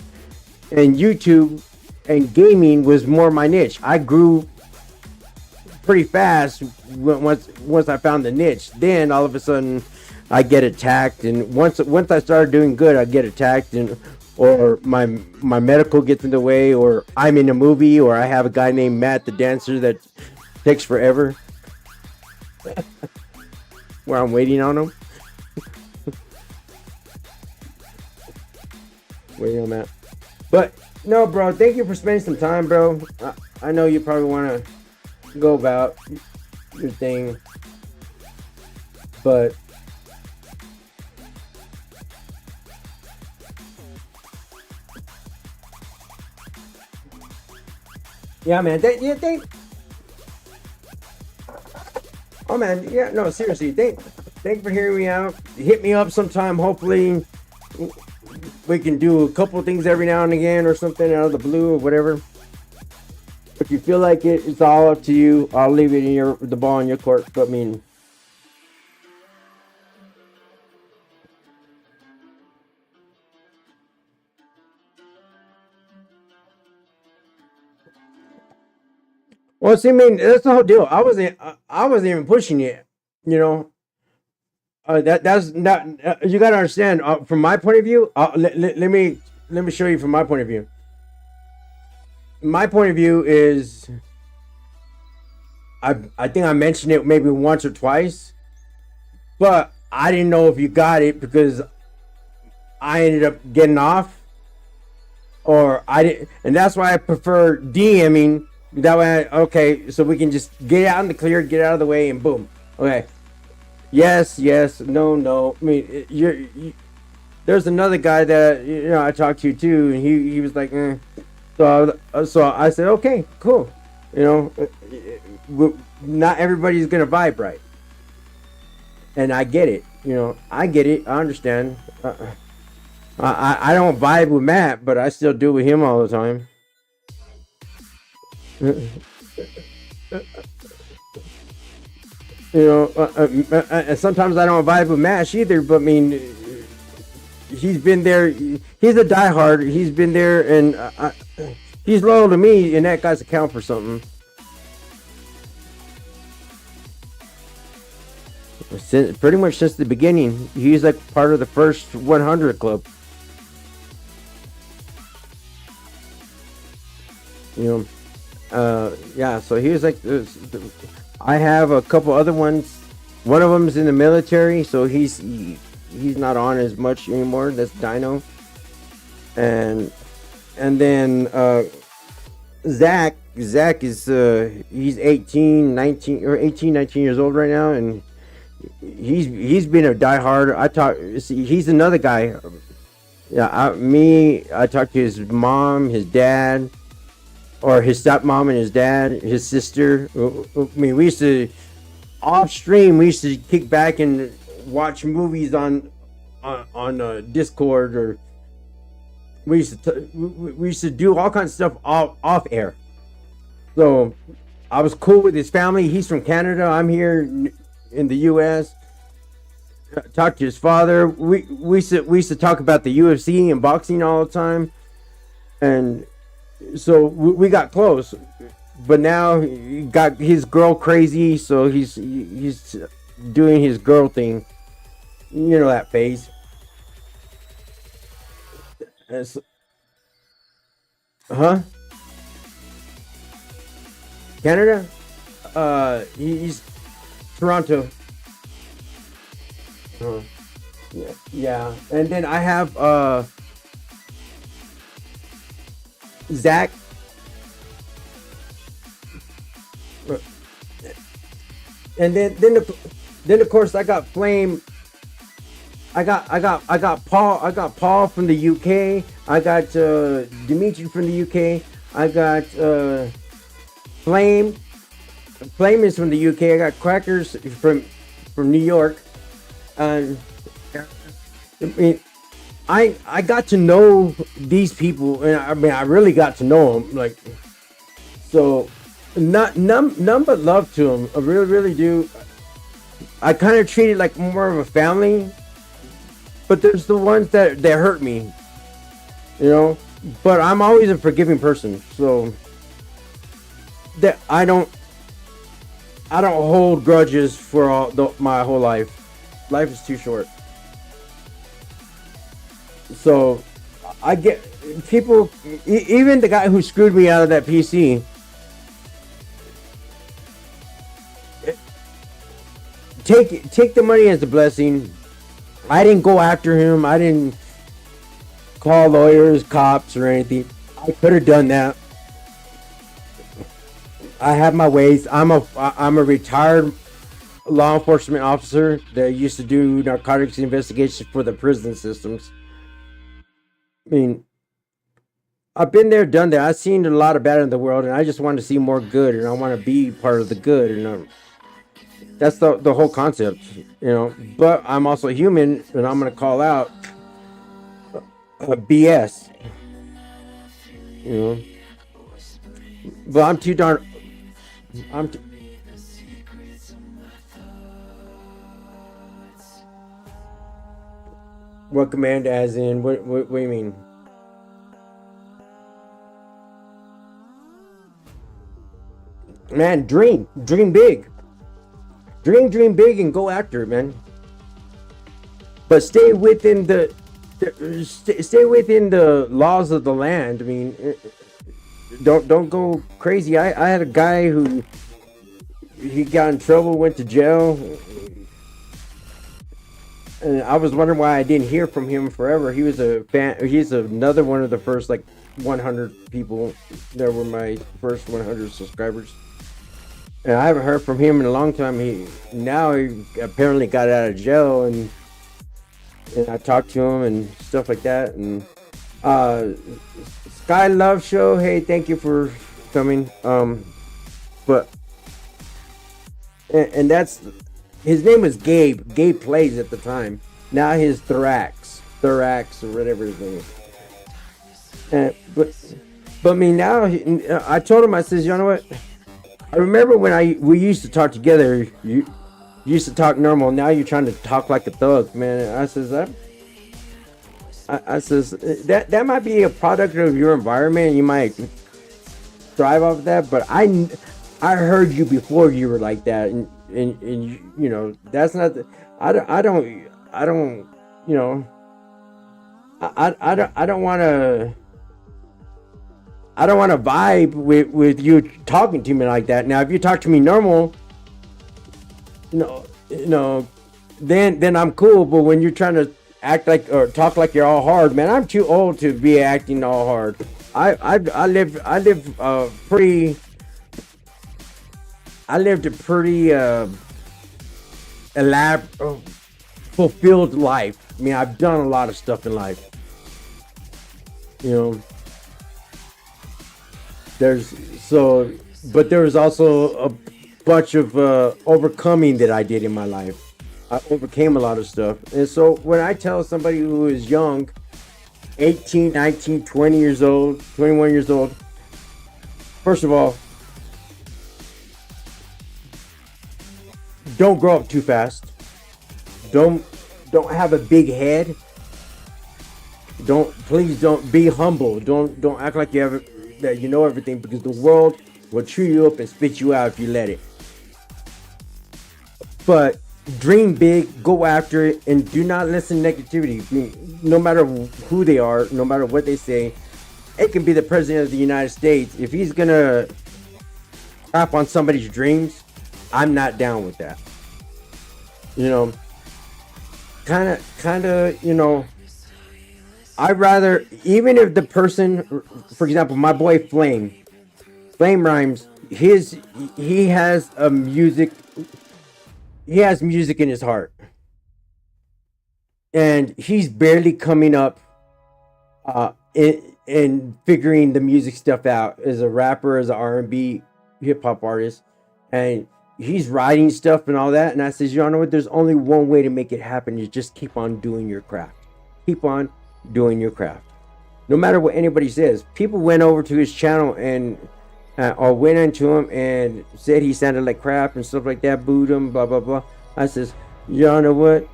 and YouTube and gaming was more my niche. I grew pretty fast once I found the niche. Then all of a sudden I get attacked, and once I started doing good, I get attacked, and or my medical gets in the way, or I'm in a movie, or I have a guy named Matt the dancer that takes forever where I'm waiting on him. Waiting on Matt. But no, bro, thank you for spending some time, bro. I know you probably want to go about your thing, but yeah, man. Oh, man. Yeah, no, seriously. Thank for hearing me out. Hit me up sometime. Hopefully, we can do a couple of things every now and again or something out of the blue or whatever. If you feel like it, it's all up to you. I'll leave it in the ball in your court. But I mean, well, see, I mean, that's the whole deal. I wasn't even pushing it. You know, that's not. You got to understand. From my point of view, let me show you from my point of view. My point of view is, I think I mentioned it maybe once or twice, but I didn't know if you got it because I ended up getting off, or I didn't, and that's why I prefer DMing. That way, okay, so we can just get out in the clear, get out of the way, and boom. Okay. Yes, no. I mean, there's another guy that I talked to too, and he was like, eh. So I said, okay, cool. Not everybody's gonna vibe right, and I get it. I get it. I understand. I don't vibe with Matt, but I still do with him all the time. And sometimes I don't vibe with Mash either, but I mean, he's been there. He's a diehard. He's been there, and he's loyal to me, and that guy's account for something. Pretty much since the beginning, he's like part of the first 100 club. Yeah, so he was like, I have a couple other ones. One of them's in the military, so he's not on as much anymore. That's Dino. And then Zach is he's 18, 19 years old right now, and he's been a diehard. He's another guy. Yeah, I talked to his mom, his dad, or his stepmom and his dad, his sister. I mean, we used to off stream. We used to kick back and watch movies on Discord, or we used to do all kinds of stuff off air. So I was cool with his family. He's from Canada. I'm here in the U.S. Talked to his father. We used to talk about the UFC and boxing all the time, and so we got close. But now he got his girl crazy, so he's doing his girl thing. You know that phase. Huh? Canada? He's Toronto. Yeah. And then I have Zach. And then of course I got Flame. I got Paul from the UK. I got Dimitri from the UK. I got Flame. Flame is from the UK. I got Crackers from New York. I mean, I got to know these people, and I mean, I really got to know them. Like, so none but love to them. I really do. I kind of treat it like more of a family, but there's the ones that hurt me, But I'm always a forgiving person, so that I don't. I don't hold grudges for my whole life. Life is too short. So I get people, even the guy who screwed me out of that PC. Take the money as a blessing. I didn't go after him. I didn't call lawyers, cops, or anything. I could have done that. I have my ways. I'm a retired law enforcement officer that used to do narcotics investigations for the prison systems. I mean, I've been there, done that. I've seen a lot of bad in the world, and I just want to see more good, and I want to be part of the good, and that's the whole concept, you know. But I'm also human, and I'm gonna call out BS, you know. But I'm too darn. I'm. What command? As in, what do you mean? Man, dream big, dream big, and go after it, man. But stay within stay within the laws of the land. I mean, don't go crazy. I had a guy who he got in trouble, went to jail, and I was wondering why I didn't hear from him forever. He was a fan. He's another one of the first like 100 people that were my first 100 subscribers. And I haven't heard from him in a long time. He apparently got out of jail, and I talked to him and stuff like that. And Sky Love Show, hey, thank you for coming. But and that's his name was Gabe. Gabe Plays at the time. Now his Thorax or whatever his name is. But I mean, now I told him, I says, you know what? I remember when we used to talk together. You used to talk normal. Now you're trying to talk like a thug, man. I says I says that might be a product of your environment. You might thrive off of that, but I heard you before you were like that, and you know that's not. I don't you know I don't want to. I don't want to vibe with you talking to me like that. Now, if you talk to me normal, then I'm cool. But when you're trying to act like or talk like you're all hard, man, I'm too old to be acting all hard. I lived a pretty elaborate, fulfilled life. I mean, I've done a lot of stuff in life, you know. But there was also a bunch of overcoming that I did in my life. I overcame a lot of stuff. And so when I tell somebody who is young, 18, 19, 20 years old, 21 years old, first of all, don't grow up too fast. Don't have a big head. Please don't be humble. Don't act like that you know everything, because the world will chew you up and spit you out if you let it. But dream big, go after it, and do not listen to negativity. I mean, no matter who they are, no matter what they say, it can be the president of the United States. If he's gonna crap on somebody's dreams, I'm not down with that. You know, kind of, you know. I'd rather, even if the person, for example, my boy Flame Rhymes, he has music in his heart, and he's barely coming up in figuring the music stuff out as a rapper, as an R&B hip hop artist, and he's writing stuff and all that. And I says, you know what? There's only one way to make it happen: is just keep on doing your craft. Keep on doing your craft, no matter what anybody says. People went over to his channel and or went into him and said he sounded like crap and stuff like that, booed him, blah blah blah. I says, y'all know what,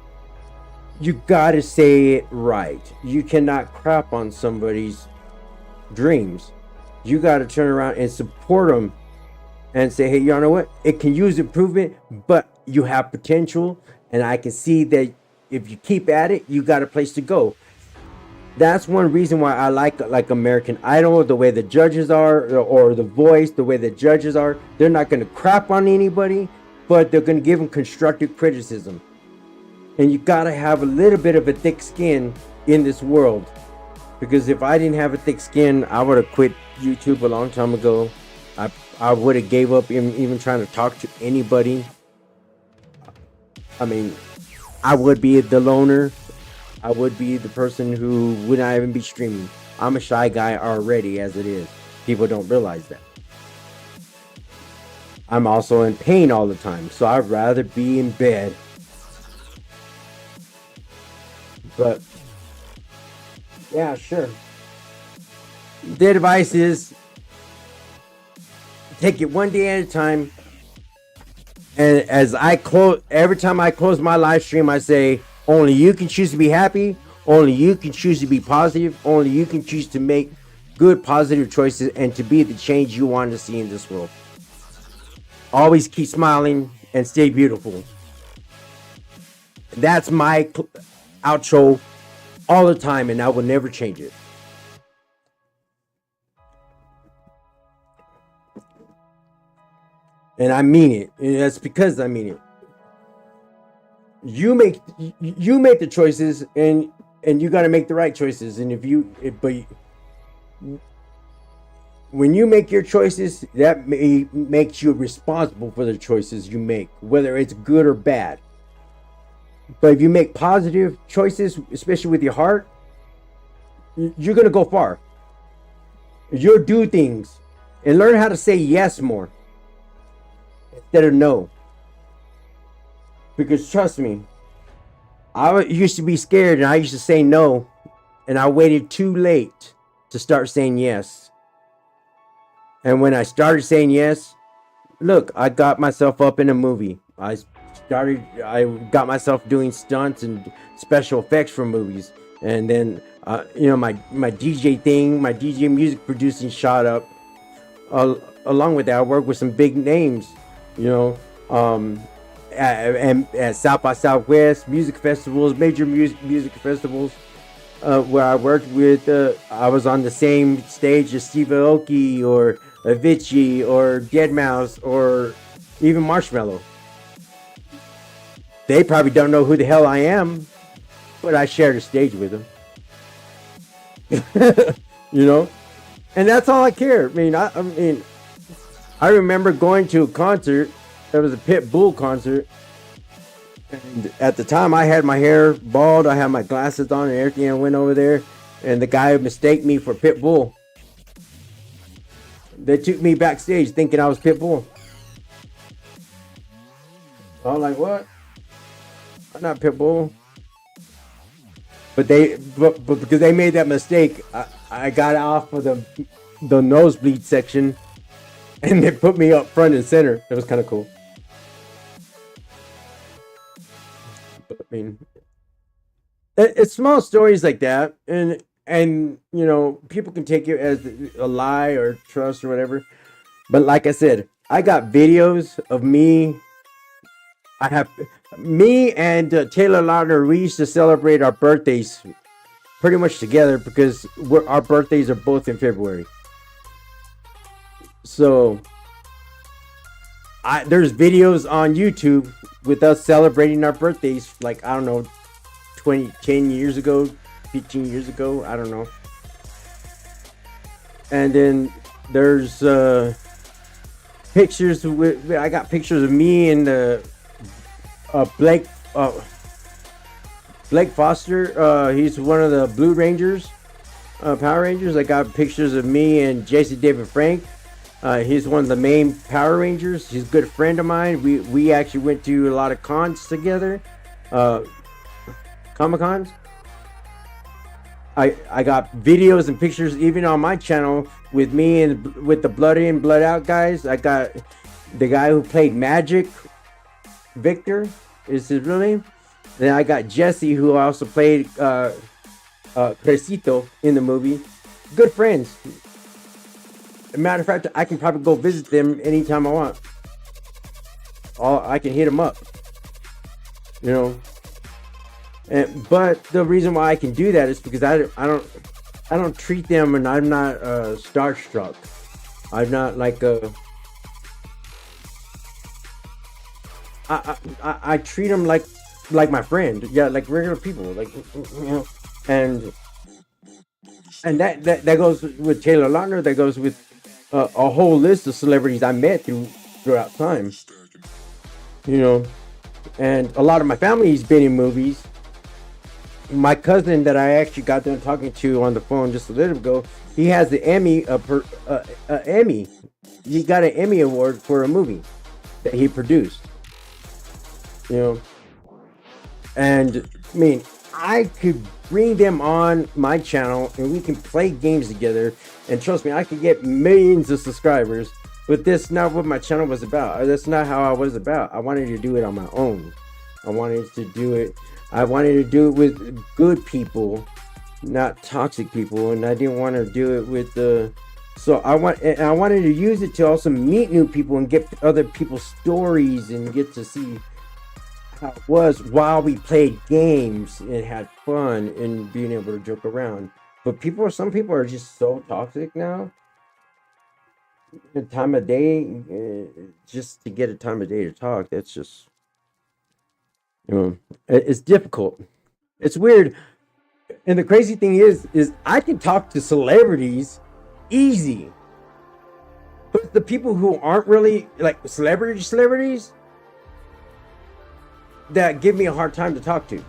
you gotta say it right. You cannot crap on somebody's dreams. You gotta turn around and support them and say, hey, you know what? It can use improvement, but you have potential, and I can see that if you keep at it, you got a place to go. That's one reason why I like American Idol, the way the judges are, or The Voice, the way the judges are. They're not going to crap on anybody, but they're going to give them constructive criticism. And you got to have a little bit of a thick skin in this world, because if I didn't have a thick skin, I would have quit YouTube a long time ago. I would have gave up even trying to talk to anybody. I mean, I would be the loner. I would be the person who would not even be streaming. I'm a shy guy already as it is. People don't realize that. I'm also in pain all the time, so I'd rather be in bed. But yeah, sure. The advice is take it one day at a time. And as I close, every time I close my live stream, I say, only you can choose to be happy. Only you can choose to be positive. Only you can choose to make good, positive choices and to be the change you want to see in this world. Always keep smiling and stay beautiful. That's my outro all the time, and I will never change it. And I mean it. And that's because I mean it. You make the choices, and you got to make the right choices. And when you make your choices, that makes you responsible for the choices you make, whether it's good or bad. But if you make positive choices, especially with your heart, you're gonna go far. You'll do things and learn how to say yes more instead of no. Because trust me, I used to be scared and I used to say no, and I waited too late to start saying yes. And when I started saying yes, look, I got myself up in a movie. I got myself doing stunts and special effects for movies. And then, my DJ thing, my DJ music producing shot up. Along with that, I worked with some big names, at South by Southwest music festivals, major music festivals, where I worked with. I was on the same stage as Steve Aoki or Avicii or Deadmau5 or even Marshmello. They probably don't know who the hell I am, but I shared a stage with them. And that's all I care. I remember going to a concert. There was a Pitbull concert, and at the time I had my hair bald, I had my glasses on and everything. I went over there, and the guy mistaked me for Pitbull. They took me backstage thinking I was Pitbull. I was like, what? I'm not Pitbull. But because they made that mistake, I got off of the nosebleed section, and they put me up front and center. It was kind of cool. But, it's small stories like that, and people can take it as a lie or trust or whatever. But like I said, I got videos of me. I have me and Taylor Lautner. We used to celebrate our birthdays pretty much together because our birthdays are both in February. So there's videos on YouTube with us celebrating our birthdays, like, I don't know, 10 years ago, 15 years ago, I don't know. And then there's pictures I got pictures of me and Blake Foster. He's one of the Blue Rangers, Power Rangers. I got pictures of me and Jason David Frank. He's one of the main Power Rangers. He's a good friend of mine. We actually went to a lot of cons together, Comic-Cons. I got videos and pictures even on my channel with me and with the Blood In, Blood Out guys. I got the guy who played Magic, Victor is his real name. Then I got Jesse, who also played Crescito in the movie. Good friends. Matter of fact, I can probably go visit them anytime I want. I can hit them up, you know. But the reason why I can do that is because I don't treat them, and I'm not starstruck. I'm not like I treat them like my friend, yeah, like regular people, like, you know, and that goes with Taylor Lautner. That goes with a whole list of celebrities I met throughout time, you know, and a lot of my family's been in movies. My cousin that I actually got done talking to on the phone just a little ago, he has the Emmy, Emmy. He got an Emmy award for a movie that he produced. You know, and I mean, I could bring them on my channel and we can play games together. And trust me, I could get millions of subscribers. But that's not what my channel was about. That's not how I was about. I wanted to do it on my own. I wanted to do it with good people, not toxic people, and I didn't want to do it with the. So I wanted to use it to also meet new people and get other people's stories and get to see how it was while we played games and had fun and being able to joke around. But some people are just so toxic now. The time of day, just to get a time of day to talk, that's just, you know, it's difficult. It's weird. And the crazy thing is I can talk to celebrities easy. But the people who aren't really like celebrities that give me a hard time to talk to.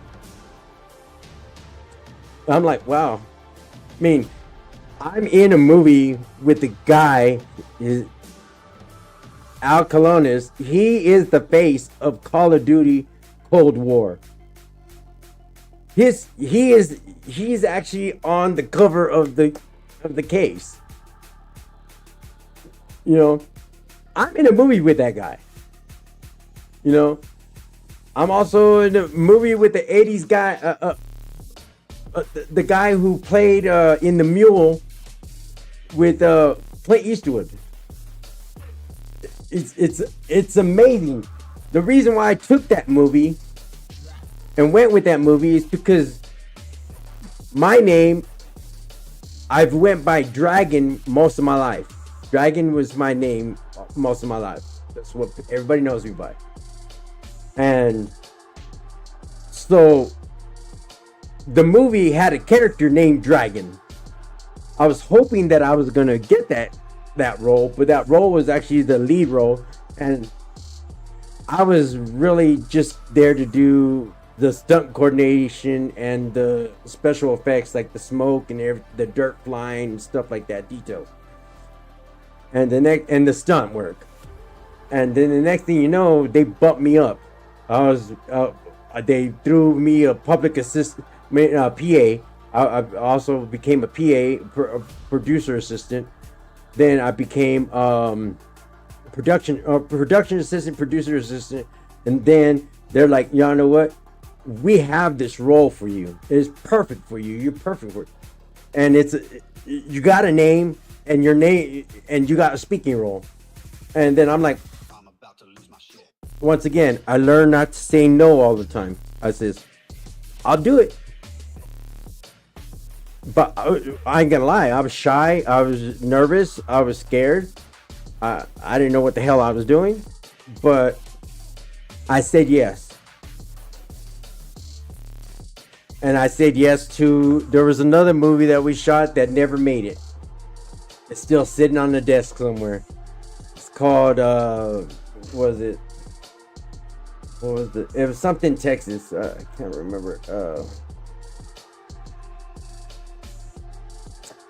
I'm like, wow. I mean, I'm in a movie with the guy, Al Colonis. He is the face of Call of Duty Cold War. He's actually on the cover of the case. You know, I'm in a movie with that guy. You know, I'm also in a movie with the 80s guy, the guy who played in The Mule with Clint Eastwood. It's amazing. The reason why I took that movie and went with that movie is because my name, I've went by Dragon most of my life. Dragon was my name most of my life. That's what everybody knows me by. And so the movie had a character named Dragon. I was hoping that I was gonna get that role, but that role was actually the lead role, and I was really just there to do the stunt coordination and the special effects, like the smoke and the dirt flying and stuff like that, details, and the stunt work. And then the next thing you know, they bumped me up. They threw me a public assistant, PA. I also became a PA, producer assistant. Then I became production assistant, producer assistant, and then they're like, y'all know what? We have this role for you. It's perfect for you. You're perfect for it. And you got a name and your name and you got a speaking role. And then I'm like, once again, I learned not to say no all the time. I says, I'll do it. But I ain't gonna lie, I was shy, I was nervous, I was scared. I didn't know what the hell I was doing, but I said yes. And I said yes to, there was another movie that we shot that never made it. It's still sitting on the desk somewhere. It's called, what was it? It was something Texas, I can't remember.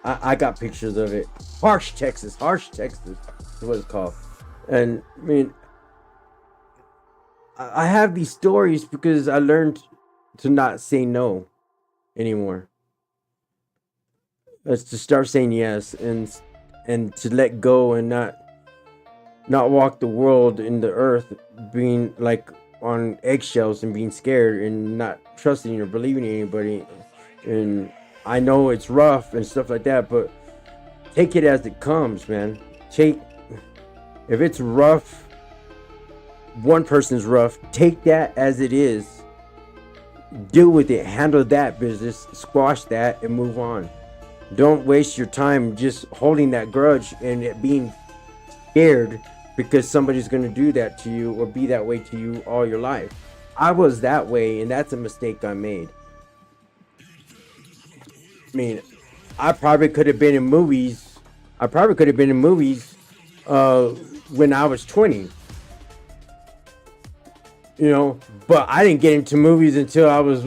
I got pictures of it. Harsh, Texas is what it's called. And I mean, I have these stories because I learned to not say no anymore. It's to start saying yes and to let go and not walk the world in the earth being like on eggshells and being scared and not trusting or believing in anybody. And I know it's rough and stuff like that, but take it as it comes, man. If it's rough, one person's rough, take that as it is. Deal with it, handle that business, squash that, and move on. Don't waste your time just holding that grudge and it being scared because somebody's going to do that to you or be that way to you all your life. I was that way, and that's a mistake I made. I mean, I probably could have been in movies. When I was 20. You know, but I didn't get into movies until I was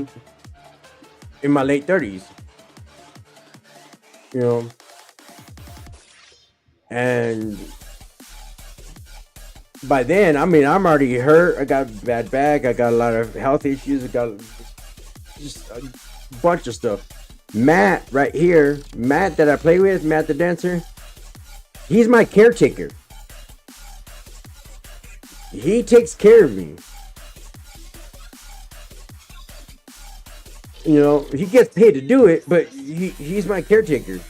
in my late 30s. You know, and by then, I mean, I'm already hurt. I got a bad back. I got a lot of health issues. I got just a bunch of stuff. Matt, right here, Matt that I play with, Matt the dancer, he's my caretaker. He takes care of me. You know, he gets paid to do it, but he's my caretaker.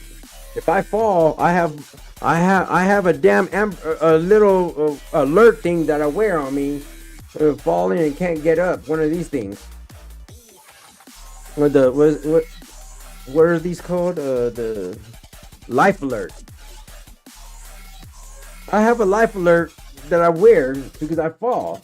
If I fall, I have a damn little alert thing that I wear on me, falling and can't get up. One of these things. What are these called? The life alert. I have a life alert that I wear because I fall.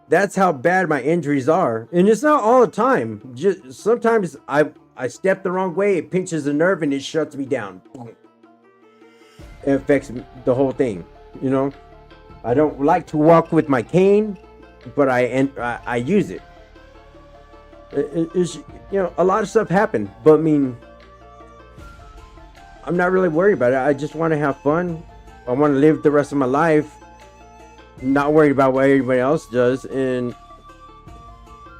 That's how bad my injuries are. And it's not all the time. Just sometimes I step the wrong way, it pinches a nerve and it shuts me down. It affects the whole thing, you know? I don't like to walk with my cane, but I use it. It's, you know, a lot of stuff happened, but I mean, I'm not really worried about it. I just want to have fun. I want to live the rest of my life, not worried about what everybody else does. And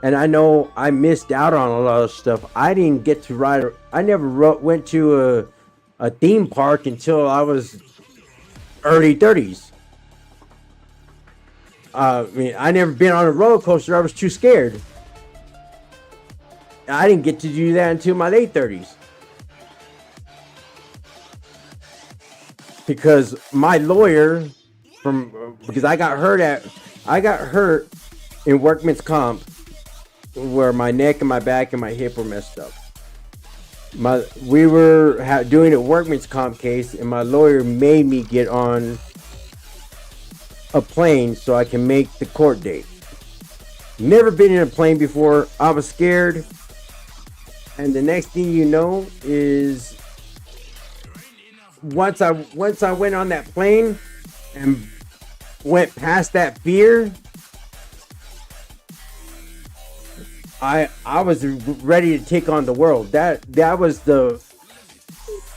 I know I missed out on a lot of stuff. I didn't get to ride. I never went to a theme park until I was early 30s. I mean, I never been on a roller coaster. I was too scared. I didn't get to do that until my late 30s. Because my lawyer, because I got hurt in workman's comp, where my neck and my back and my hip were messed up. We were doing a workman's comp case, and my lawyer made me get on a plane so I can make the court date. Never been in a plane before. I was scared, and the next thing you know is once I went on that plane and went past that fear, I was ready to take on the world. That was the,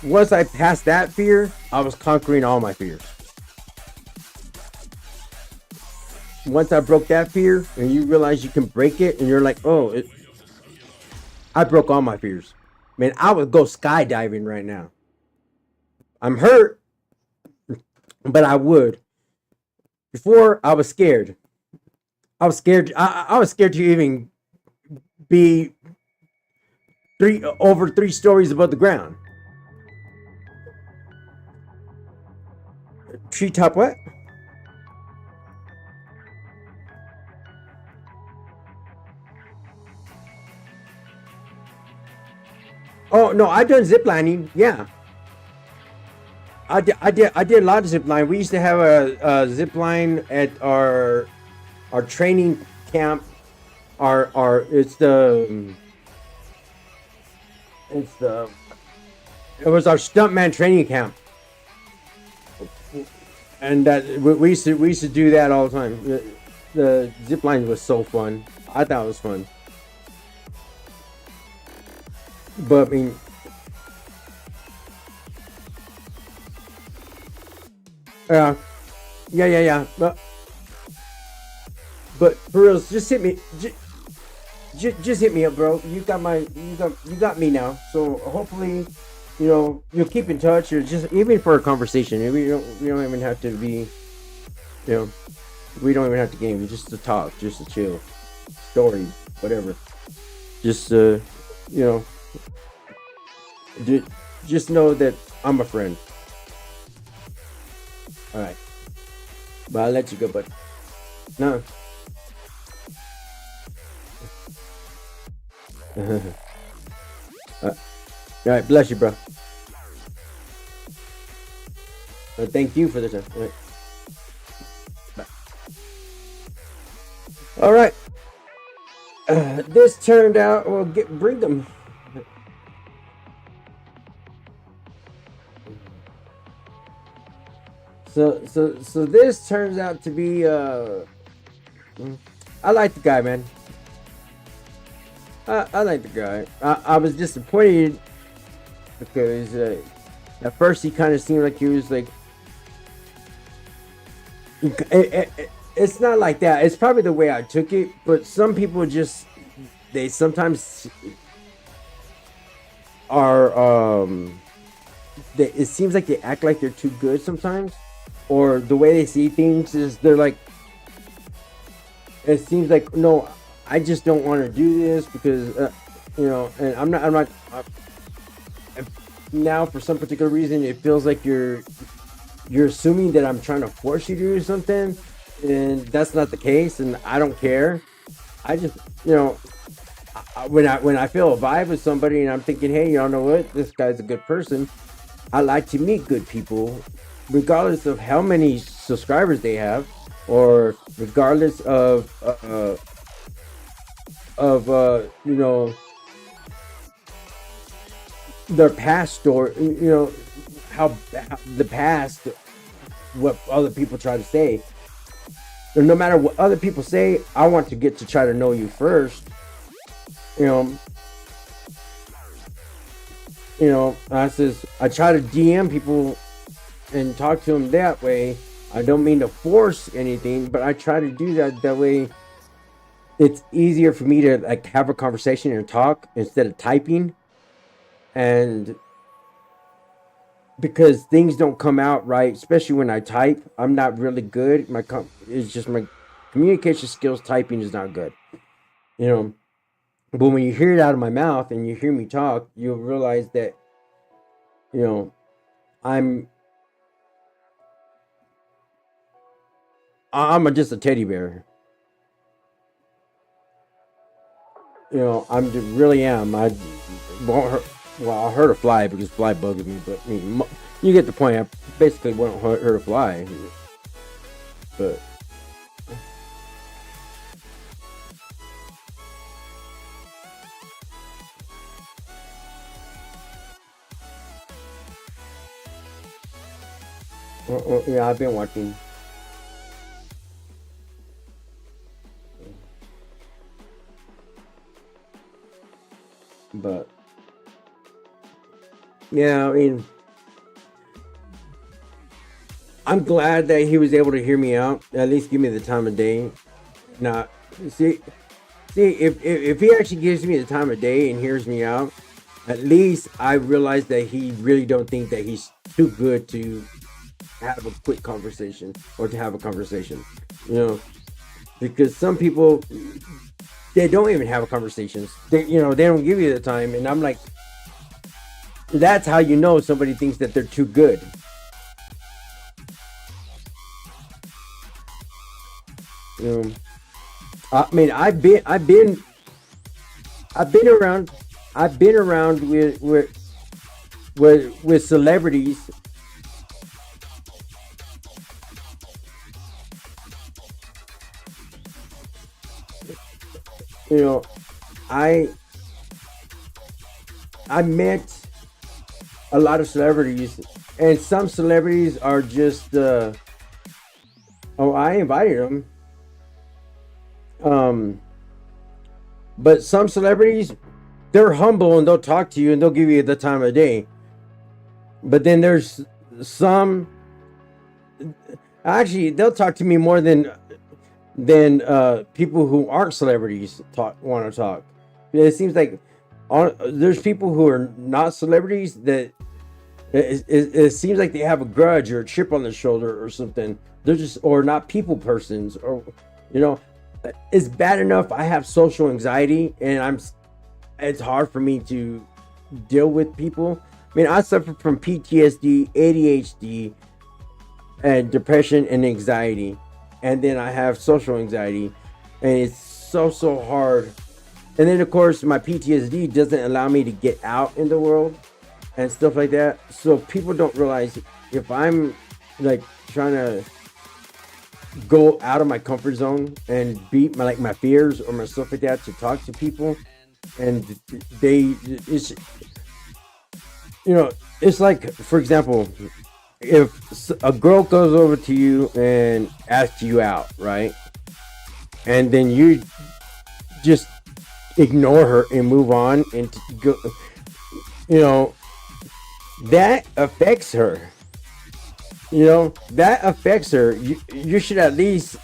once I passed that fear, I was conquering all my fears. Once I broke that fear, and you realize you can break it, and you're like, oh, I broke all my fears. Man, I would go skydiving right now. I'm hurt, but I would. Before, I was scared. I was scared. I was scared to even be over 3 stories above the ground. Treetop what? Oh no, I done zip lining. Yeah, I did a lot of zip line. We used to have a zip line at our training camp. It was our Stuntman training camp, and that we used to do that all the time. The zip line was so fun. I thought it was fun, but I mean, yeah. But for real, just hit me. Just hit me up, bro. You got me now. So hopefully, you know, you'll keep in touch, or just even for a conversation. We don't even have to be, you know, we don't even have to game. Just to talk, just to chill, story, whatever. Just you know, Just know that I'm a friend. All right, but I'll let you go. But no. All right, bless you, bro. Thank you for the time. All right. Bye. All right. This turned out. Well, bring them. So this turns out to be. I like the guy, man. I like the guy. I was disappointed because at first he kind of seemed like he was like. It's not like that. It's probably the way I took it, but some people just they sometimes are it seems like they act like they're too good sometimes, or the way they see things is they're like it seems like no, I just don't want to do this because and I'm not now for some particular reason it feels like you're assuming that I'm trying to force you to do something, and that's not the case, and I don't care. I just, when I feel a vibe with somebody and I'm thinking, hey, y'all know what, this guy's a good person. I like to meet good people, regardless of how many subscribers they have, or regardless of their past story, how the past, what other people try to say. No matter what other people say, I want to get to try to know you first. I try to DM people and talk to them that way. I don't mean to force anything, but I try to do that way. It's easier for me to like have a conversation and talk instead of typing, and because things don't come out right, especially when I type. I'm not really good. It's just my communication skills. Typing is not good, But when you hear it out of my mouth and you hear me talk, you'll realize that, I'm just a teddy bear. Really am. I won't hurt. Well, I hurt a fly because fly bugged me, but you get the point. I basically won't hurt a fly, but yeah, I've been watching. But yeah, I'm glad that he was able to hear me out. At least give me the time of day. Now, see, if he actually gives me the time of day and hears me out, at least I realize that he really don't think that he's too good to have a quick conversation or to have a conversation. Because some people they don't even have a conversation. They don't give you the time, and I'm like, that's how you know somebody thinks that they're too good. I've been around with celebrities. I met a lot of celebrities, and some celebrities are just I invited them. Um, but some celebrities, they're humble and they'll talk to you and they'll give you the time of day. But then there's some, actually, they'll talk to me more than people who aren't celebrities want to talk. It seems like there's people who are not celebrities that it seems like they have a grudge or a chip on their shoulder or something. They're just, or not people persons, or it's bad enough I have social anxiety, and it's hard for me to deal with people. I mean, I suffer from PTSD, ADHD, and depression and anxiety, and then I have social anxiety, and it's so hard. And then of course my PTSD doesn't allow me to get out in the world and stuff like that. So people don't realize if I'm like trying to go out of my comfort zone and beat my like my fears or my stuff like that to talk to people, and they it's you know it's like, for example, if a girl goes over to you and asks you out, right, and then you just ignore her and move on and go, you know, that affects her. That affects her. You should at least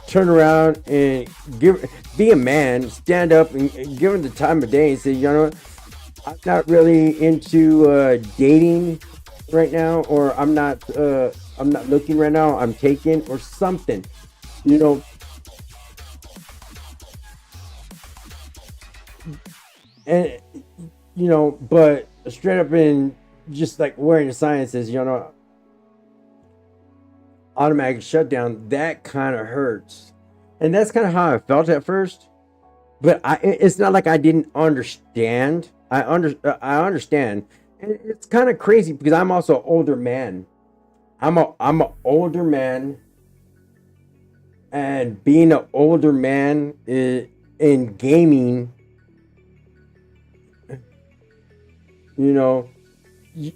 turn around and be a man, stand up and give her the time of day and say, you know what, I'm not really into dating right now, or I'm not looking right now, I'm taken or something, you know. And but straight up and just like wearing a sign that says, automatic shutdown, that kind of hurts. And that's kind of how I felt at first. But it's not like I didn't understand. I understand. And it's kind of crazy because I'm also an older man. I'm an older man, and being an older man in gaming, you know, you,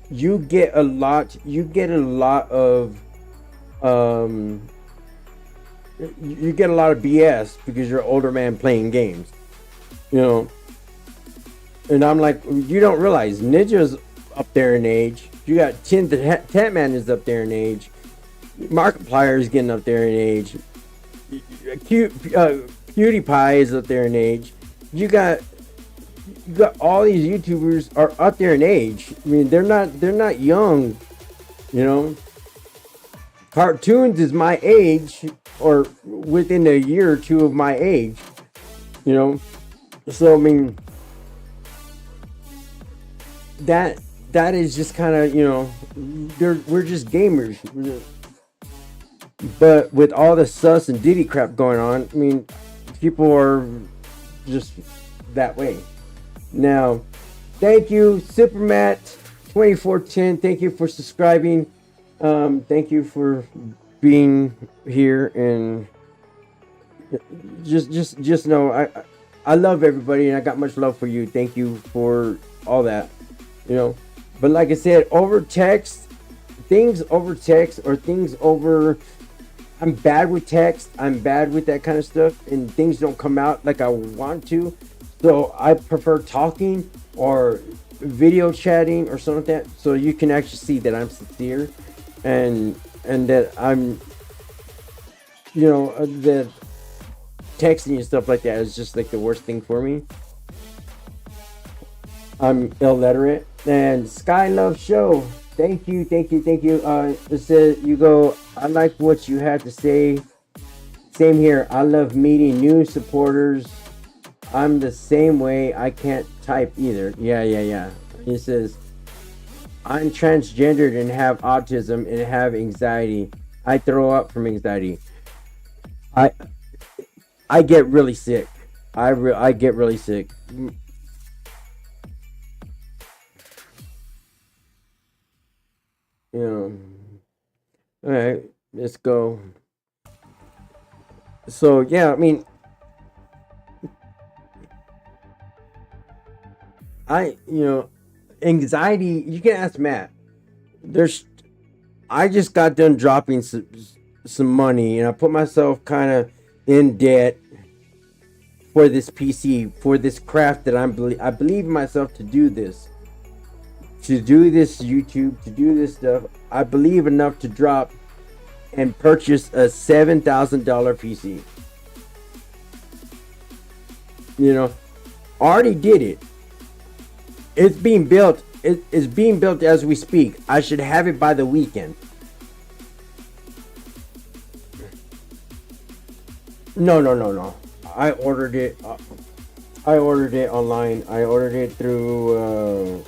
you get a lot. You get a lot of you get a lot of BS because you're an older man playing games, you know. And I'm like, you don't realize Ninja's up there in age. You got Tatman is up there in age. Markiplier is getting up there in age. PewDiePie is up there in age. You got all these YouTubers are up there in age. I mean, they're not young, you know. Cartoons is my age, or within a year or two of my age, you know. So I mean, that is just kind of, we're just gamers. But with all the sus and Diddy crap going on, I mean, people are just that way. Now, thank you, Supermat2410. Thank you for subscribing. Thank you for being here, and just know I love everybody, and I got much love for you. Thank you for all that, you know. But like I said, things over text, or things over, I'm bad with text. I'm bad with that kind of stuff, and things don't come out like I want to. So I prefer talking or video chatting or something like that, so you can actually see that I'm sincere, and that I'm, that texting and stuff like that is just like the worst thing for me. I'm illiterate. And Sky Love Show, thank you. It says, you go, I like what you had to say. Same here. I love meeting new supporters. I'm the same way. I can't type either. Yeah. It says, I'm transgendered and have autism and have anxiety. I throw up from anxiety. I get really sick. I get really sick. All right, let's go. So yeah, I mean, anxiety. You can ask Matt. I just got done dropping some money, and I put myself kind of in debt for this PC, for this craft that I believe in myself to do this. To do this YouTube, to do this stuff, I believe enough to drop and purchase a $7,000 PC. Already did it. It's being built. It's being built as we speak. I should have it by the weekend. No. I ordered it. I ordered it online. I ordered it through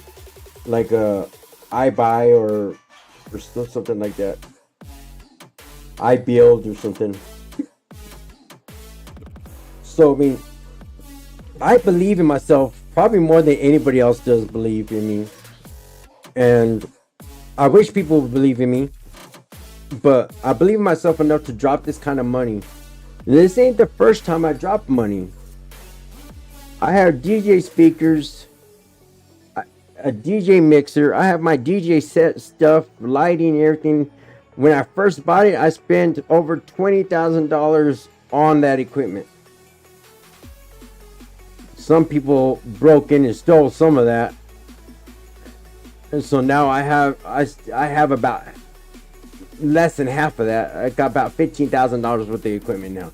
like a iBuy or something like that. iBuild or something. So I mean, I believe in myself probably more than anybody else does believe in me, and I wish people would believe in me. But I believe in myself enough to drop this kind of money. This ain't the first time I dropped money. I have DJ speakers, a DJ mixer. I have my DJ set stuff, lighting, everything. When I first bought it, I spent over $20,000 on that equipment. Some people broke in and stole some of that, and so now I have about less than half of that. I got about $15,000 worth of equipment now.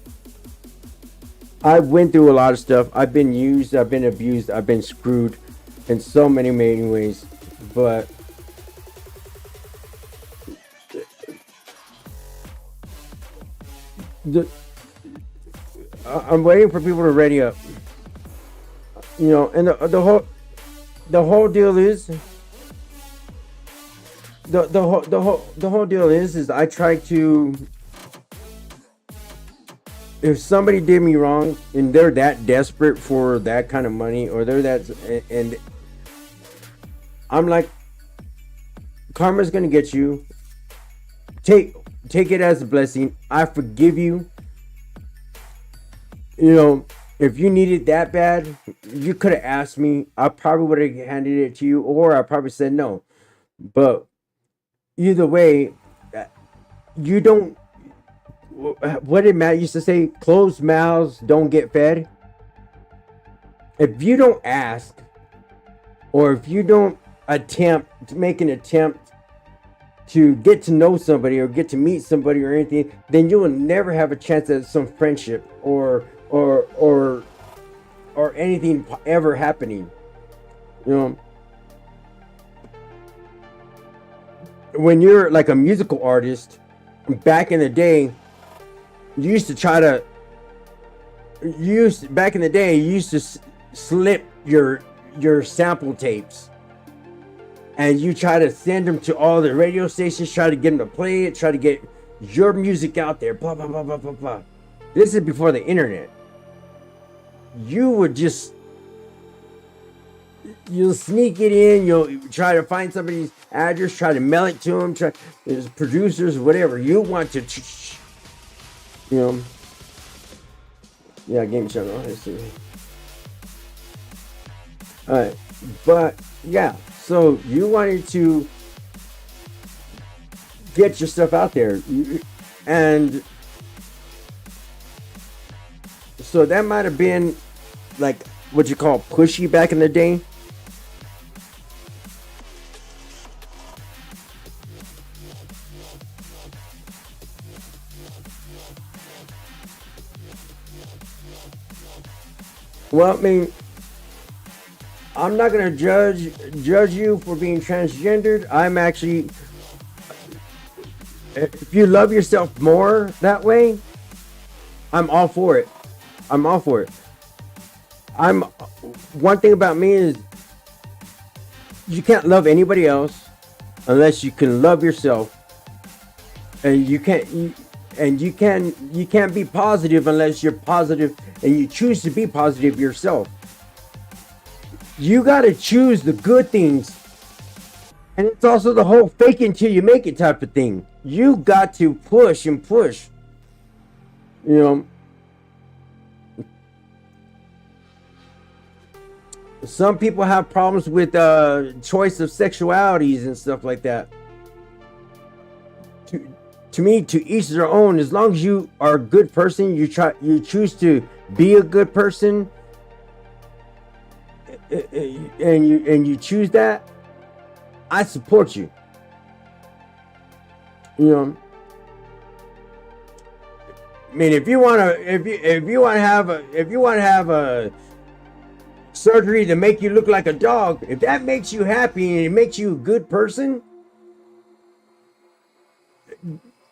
I went through a lot of stuff. I've been used, I've been abused, I've been screwed in so many ways, but I'm waiting for people to ready up. You know, and the whole deal is the whole deal is I try to, if somebody did me wrong and they're that desperate for that kind of money, or they're that, and I'm like, karma's gonna get you. Take it as a blessing. I forgive you. You know, if you need it that bad, you could have asked me. I probably would have handed it to you, or I probably said no. But either way, you don't. What did Matt used to say? Closed mouths don't get fed. If you don't ask, or if you don't attempt to make an attempt to get to know somebody or get to meet somebody or anything, then you will never have a chance at some friendship or anything ever happening. You know, when you're like a musical artist, back in the day, you used to try to back in the day, you used to slip your sample tapes, and you try to send them to all the radio stations, try to get them to play it, try to get your music out there, blah blah blah blah blah blah. This is before the internet. You would just, you'll sneak it in, you'll try to find somebody's address, try to mail it to them, there's producers, whatever you want to, you know. Yeah, game channel. All right, but yeah, so you wanted to get your stuff out there, and so that might have been like what you call pushy back in the day. Well, I mean, I'm not gonna judge you for being transgendered. I'm actually, if you love yourself more that way, I'm all for it. I'm all for it. One thing about me is you can't love anybody else unless you can love yourself, and you can't be positive unless you're positive and you choose to be positive yourself. You got to choose the good things, and it's also the whole fake it till you make it type of thing. You got to push and push, you know. Some people have problems with choice of sexualities and stuff like that. To me, to each their own. As long as you are a good person, you choose to be a good person, and you choose that, I support you. You know, I mean, if you want to have a surgery to make you look like a dog, if that makes you happy and it makes you a good person,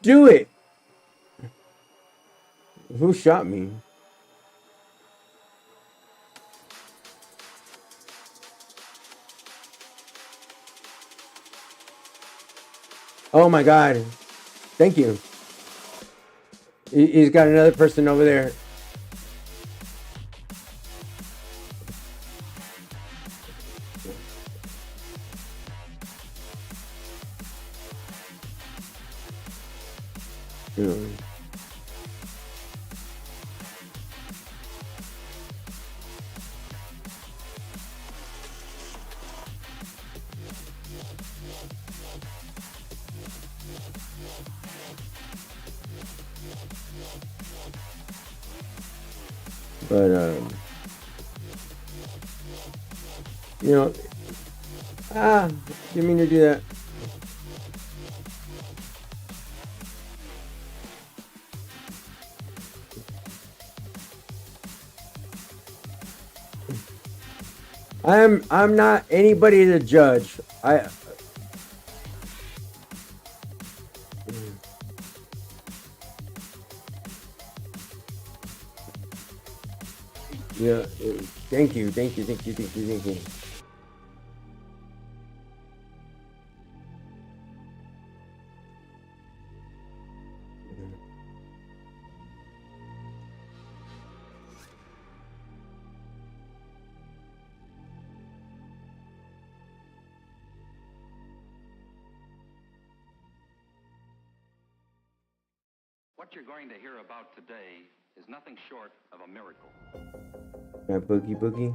do it. Who shot me? Oh my God. Thank you. He's got another person over there. But you know, didn't mean to do that. I'm not anybody to judge. Yeah, thank you. What you're going to hear about today is nothing short of a miracle. Boogie.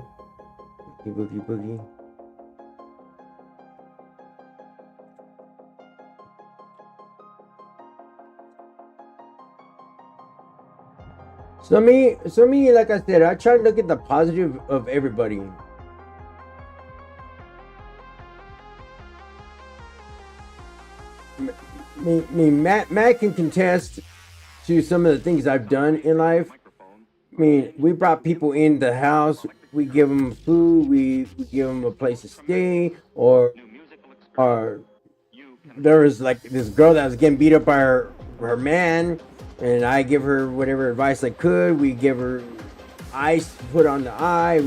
So me, like I said, I try to look at the positive of everybody. Matt can contest to some of the things I've done in life. I mean, we brought people in the house. We give them food. We give them a place to stay. Or there was like this girl that was getting beat up by her man, and I give her whatever advice I could. We give her ice to put on the eye.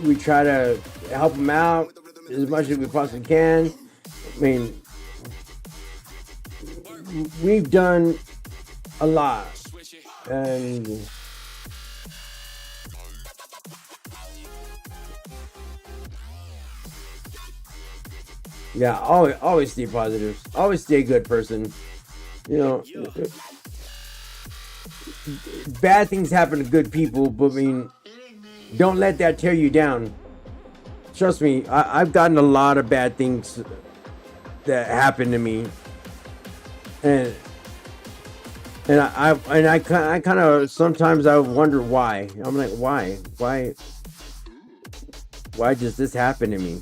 We try to help them out as much as we possibly can. I mean, we've done a lot, and yeah, always stay positive. Always stay a good person. You know, bad things happen to good people, but I mean, don't let that tear you down. Trust me, I've gotten a lot of bad things that happened to me, and I kind of sometimes I wonder why. I'm like, why does this happen to me?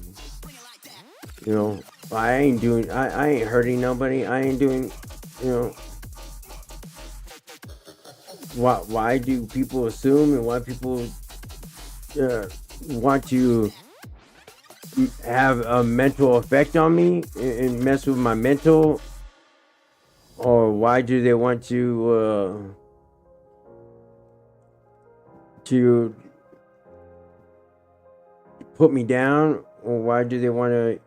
You know, I ain't hurting nobody. I ain't doing, you know. Why do people assume, and why people want to have a mental effect on me and mess with my mental, or why do they want to put me down, or why do they want to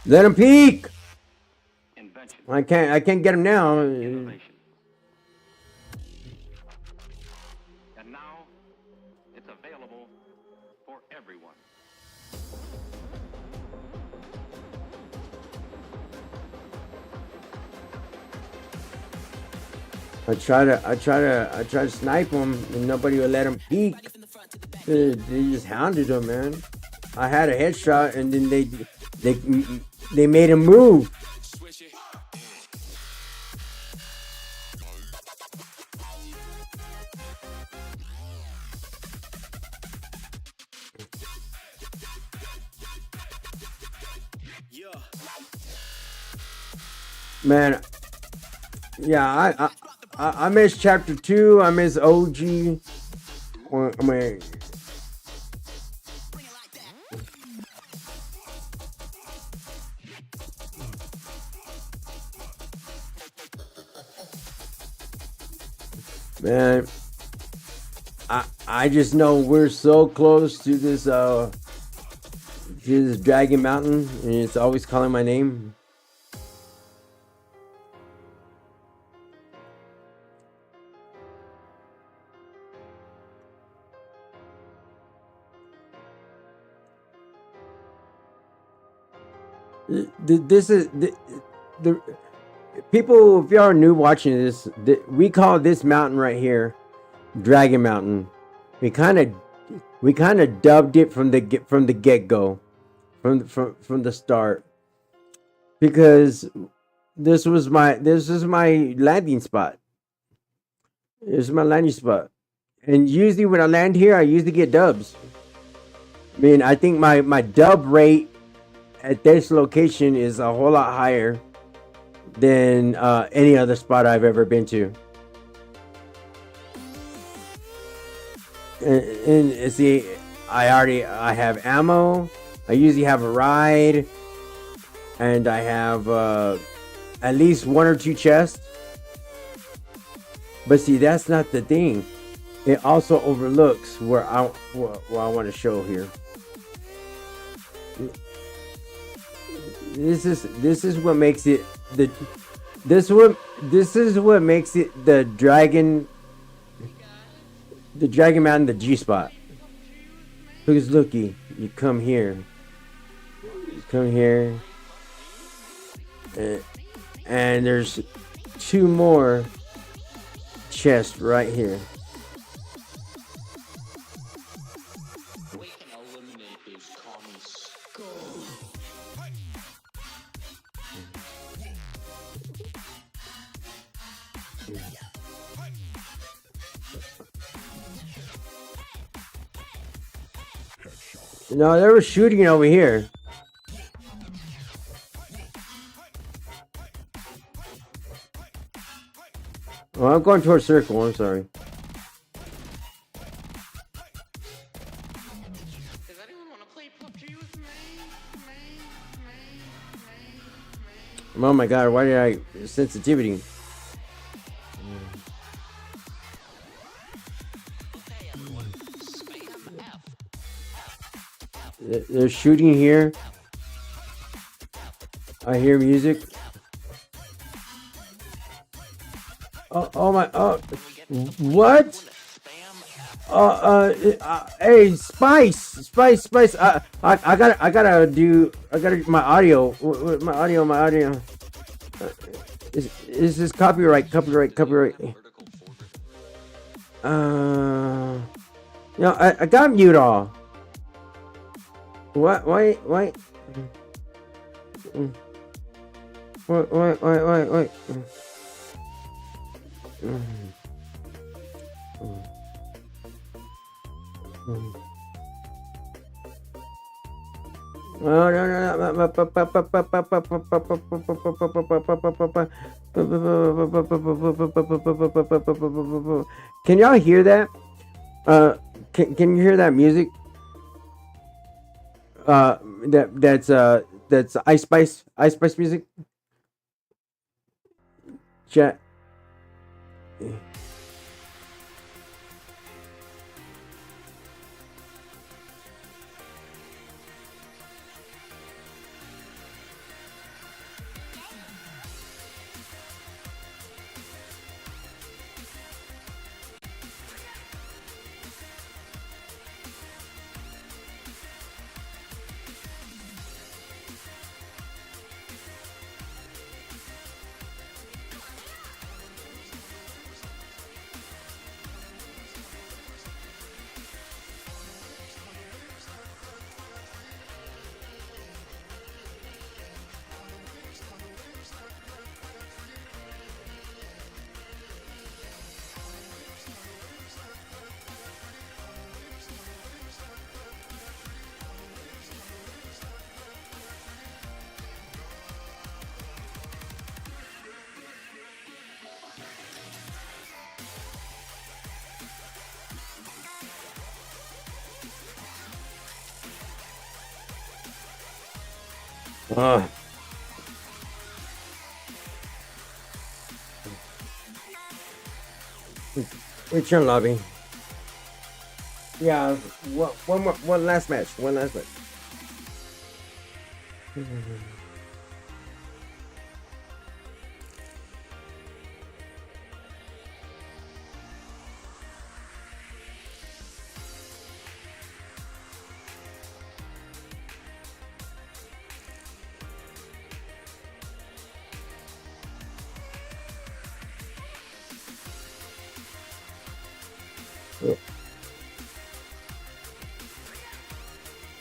let them peek? I can't get them now. Innovation. And now it's available for everyone. I try to snipe them, and nobody will let them peek. They just hounded them, man. I had a headshot, and then they made him move. Man, yeah, I miss chapter 2. I miss OG. I mean, Man, I just know we're so close to this Dragon Mountain, and it's always calling my name. This is the people. If y'all are new watching this, we call this mountain right here Dragon Mountain. We kind of dubbed it from the get go, from the start, because this is my landing spot. This is my landing spot, and usually when I land here, I usually get dubs. I mean, I think my dub rate at this location is a whole lot higher than any other spot I've ever been to. And see, I have ammo. I usually have a ride, and I have at least 1 or 2 chests. But see, that's not the thing. It also overlooks where I want to show here. This is what makes it this is what makes it the Dragon Mountain, the G spot. Because looky, you come here, and there's 2 more chests right here. No, they were shooting over here. Well, I'm going towards circle. I'm sorry. Does anyone want to play PUBG with me? Oh my god, why did I sensitivity? They're shooting here. I hear music. Oh my, what? Hey, Spice. I gotta my audio. My audio. Is this copyright? No, I got mute all. What? Wait. Wait. Can y'all hear that? Can you hear that music? That's Ice Spice music. Chat. Return lobby. Yeah, one last match. One last match.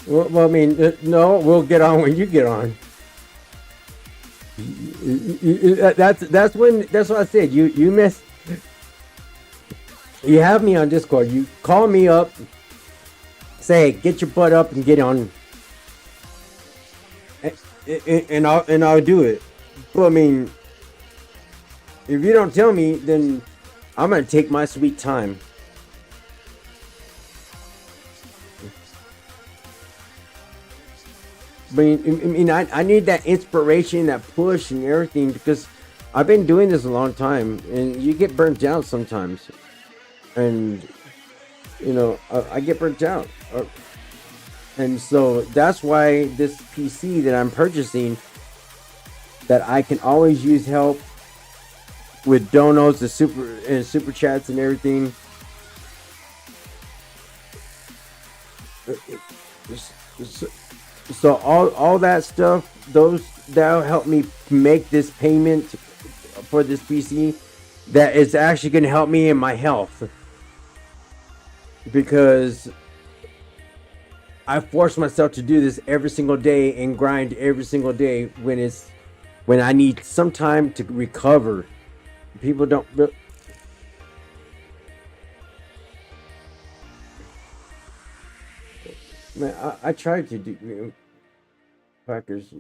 Well, I mean, no, we'll get on when you get on. That's what I said. You miss. You have me on Discord. You call me up. Say, get your butt up and get on. And I'll do it. But I mean, if you don't tell me, then I'm gonna take my sweet time. I need that inspiration, that push, and everything because I've been doing this a long time, and you get burnt out sometimes, and I get burnt out, and so that's why this PC that I'm purchasing, that I can always use help with donos, the super chats, and everything. So all that stuff, that'll help me make this payment for this PC. That is actually going to help me in my health, because I force myself to do this every single day and grind every single day when I need some time to recover. People don't. Man, I tried to do Packers.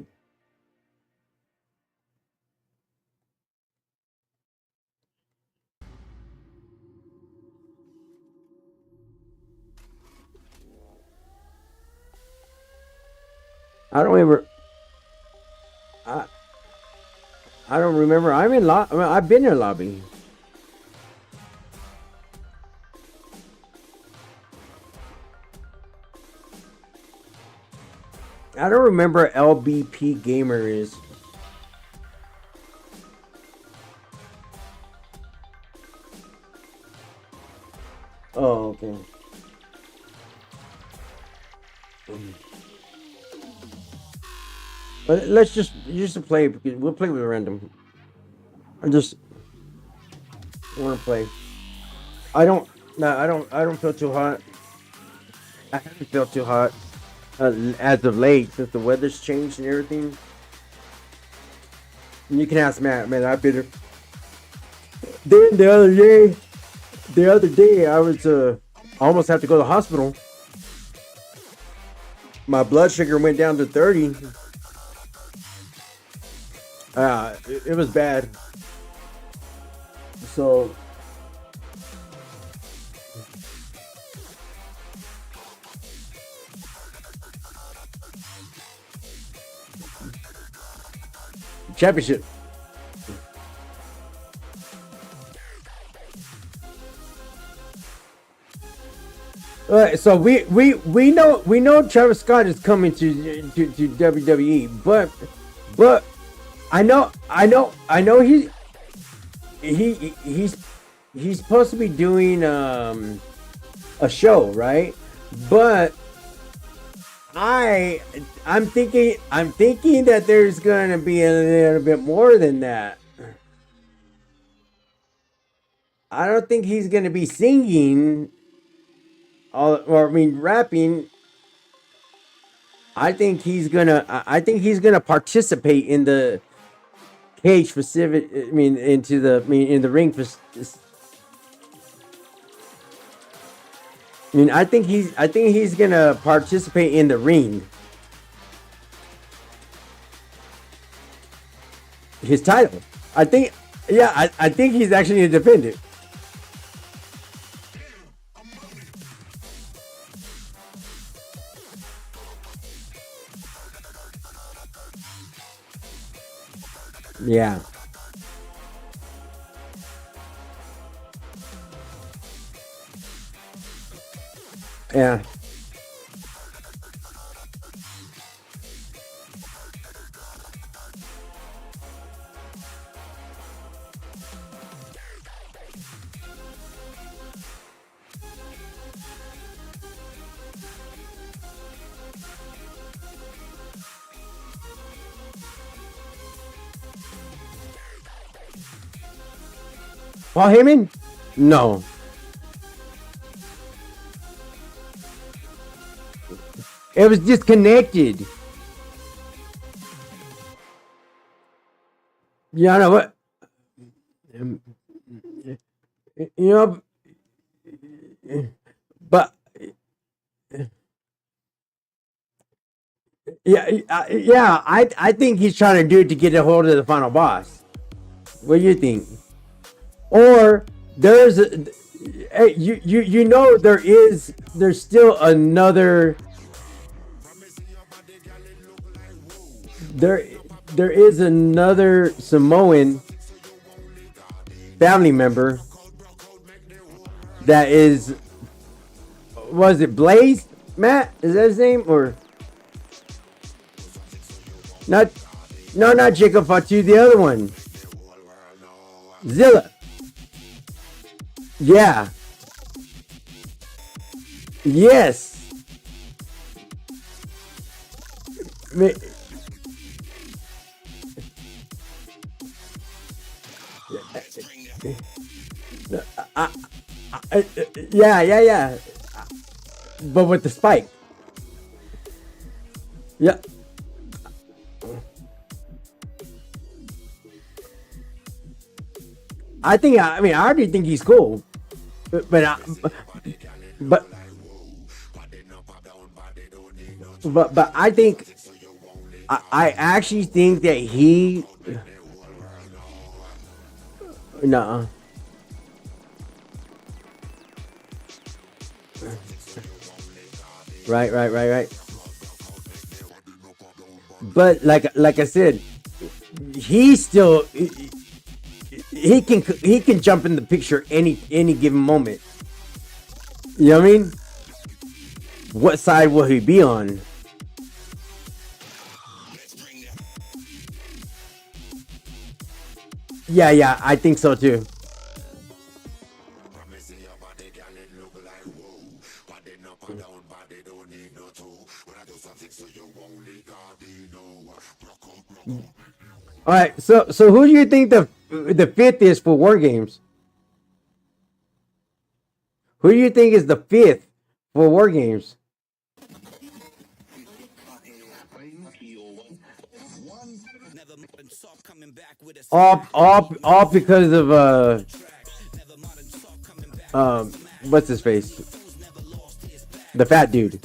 I don't ever. I I don't remember. I've been in lobby. I don't remember LBP Gamer is. Oh, okay. But let's just play, because we'll play with random. I just want to play. I don't. No, I don't feel too hot. I haven't felt too hot as of late, since the weather's changed and everything. And you can ask Matt. Man, I've been. Then the other day, I was almost had to go to the hospital. My blood sugar went down to 30. It was bad. So championship. So we know Travis Scott is coming to WWE, but I know he's supposed to be doing a show, right? But I'm thinking that there's gonna be a little bit more than that. I don't think he's gonna be singing, rapping. I think he's gonna participate in the cage specific. In the ring. I think he's gonna participate in the ring. His title. I think he's actually a defendant. Yeah. Yeah. Paul Heyman? No. It was disconnected. You know what? You know, but yeah. I think he's trying to do it to get a hold of the final boss. What do you think? Or there's you know there's still another there is another Samoan family member that is, was it Blaze? Matt, is that his name? Or not? No, not Jacob Fatu, the other one, Zilla. Yeah. Yes. Yeah. But with the spike. Yeah. I mean, I already think he's cool. But I think, I actually think that he, no. Right. But like I said, he still, he can jump in the picture any given moment. You know what I mean? What side will he be on? Yeah, I think so too. All right, so who do you think the fifth is for War Games? Who do you think is the fifth for War Games? All because of what's his face? The fat dude.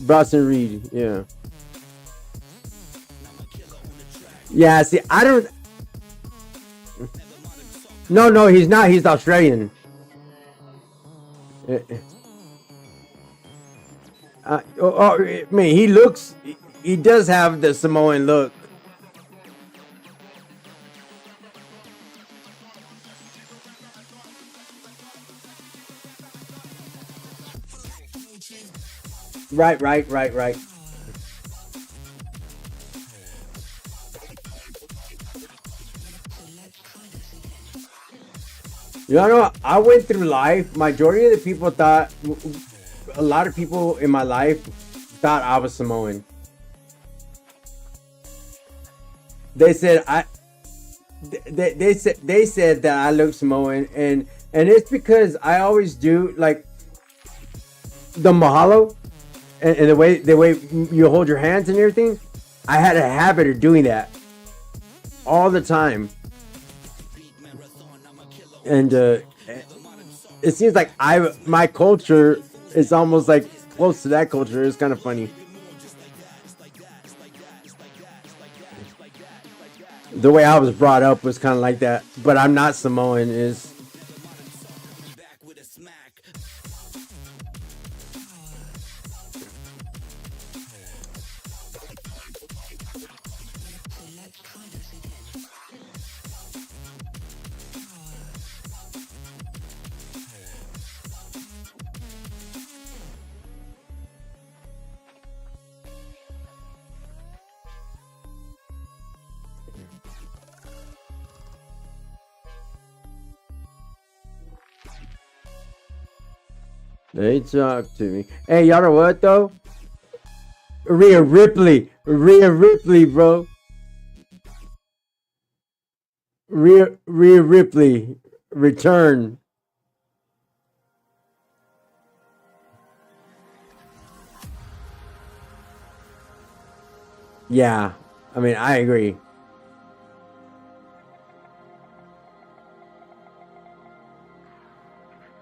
Boston Reed, yeah. Yeah, see, I don't. No, he's not. He's Australian. I mean, he looks. He does have the Samoan look. Right. You know, I went through life. Majority of the people thought, a lot of people in my life thought I was Samoan. They said they said that I look Samoan, and it's because I always do like the mahalo and the way you hold your hands and everything. I had a habit of doing that all the time. And it seems like my culture is almost like close to that culture. It's kind of funny. The way I was brought up was kind of like that, but I'm not Samoan. Is They talk to me. Hey, y'all know what though? Rhea Ripley, bro. Rhea Ripley, return. Yeah, I mean, I agree.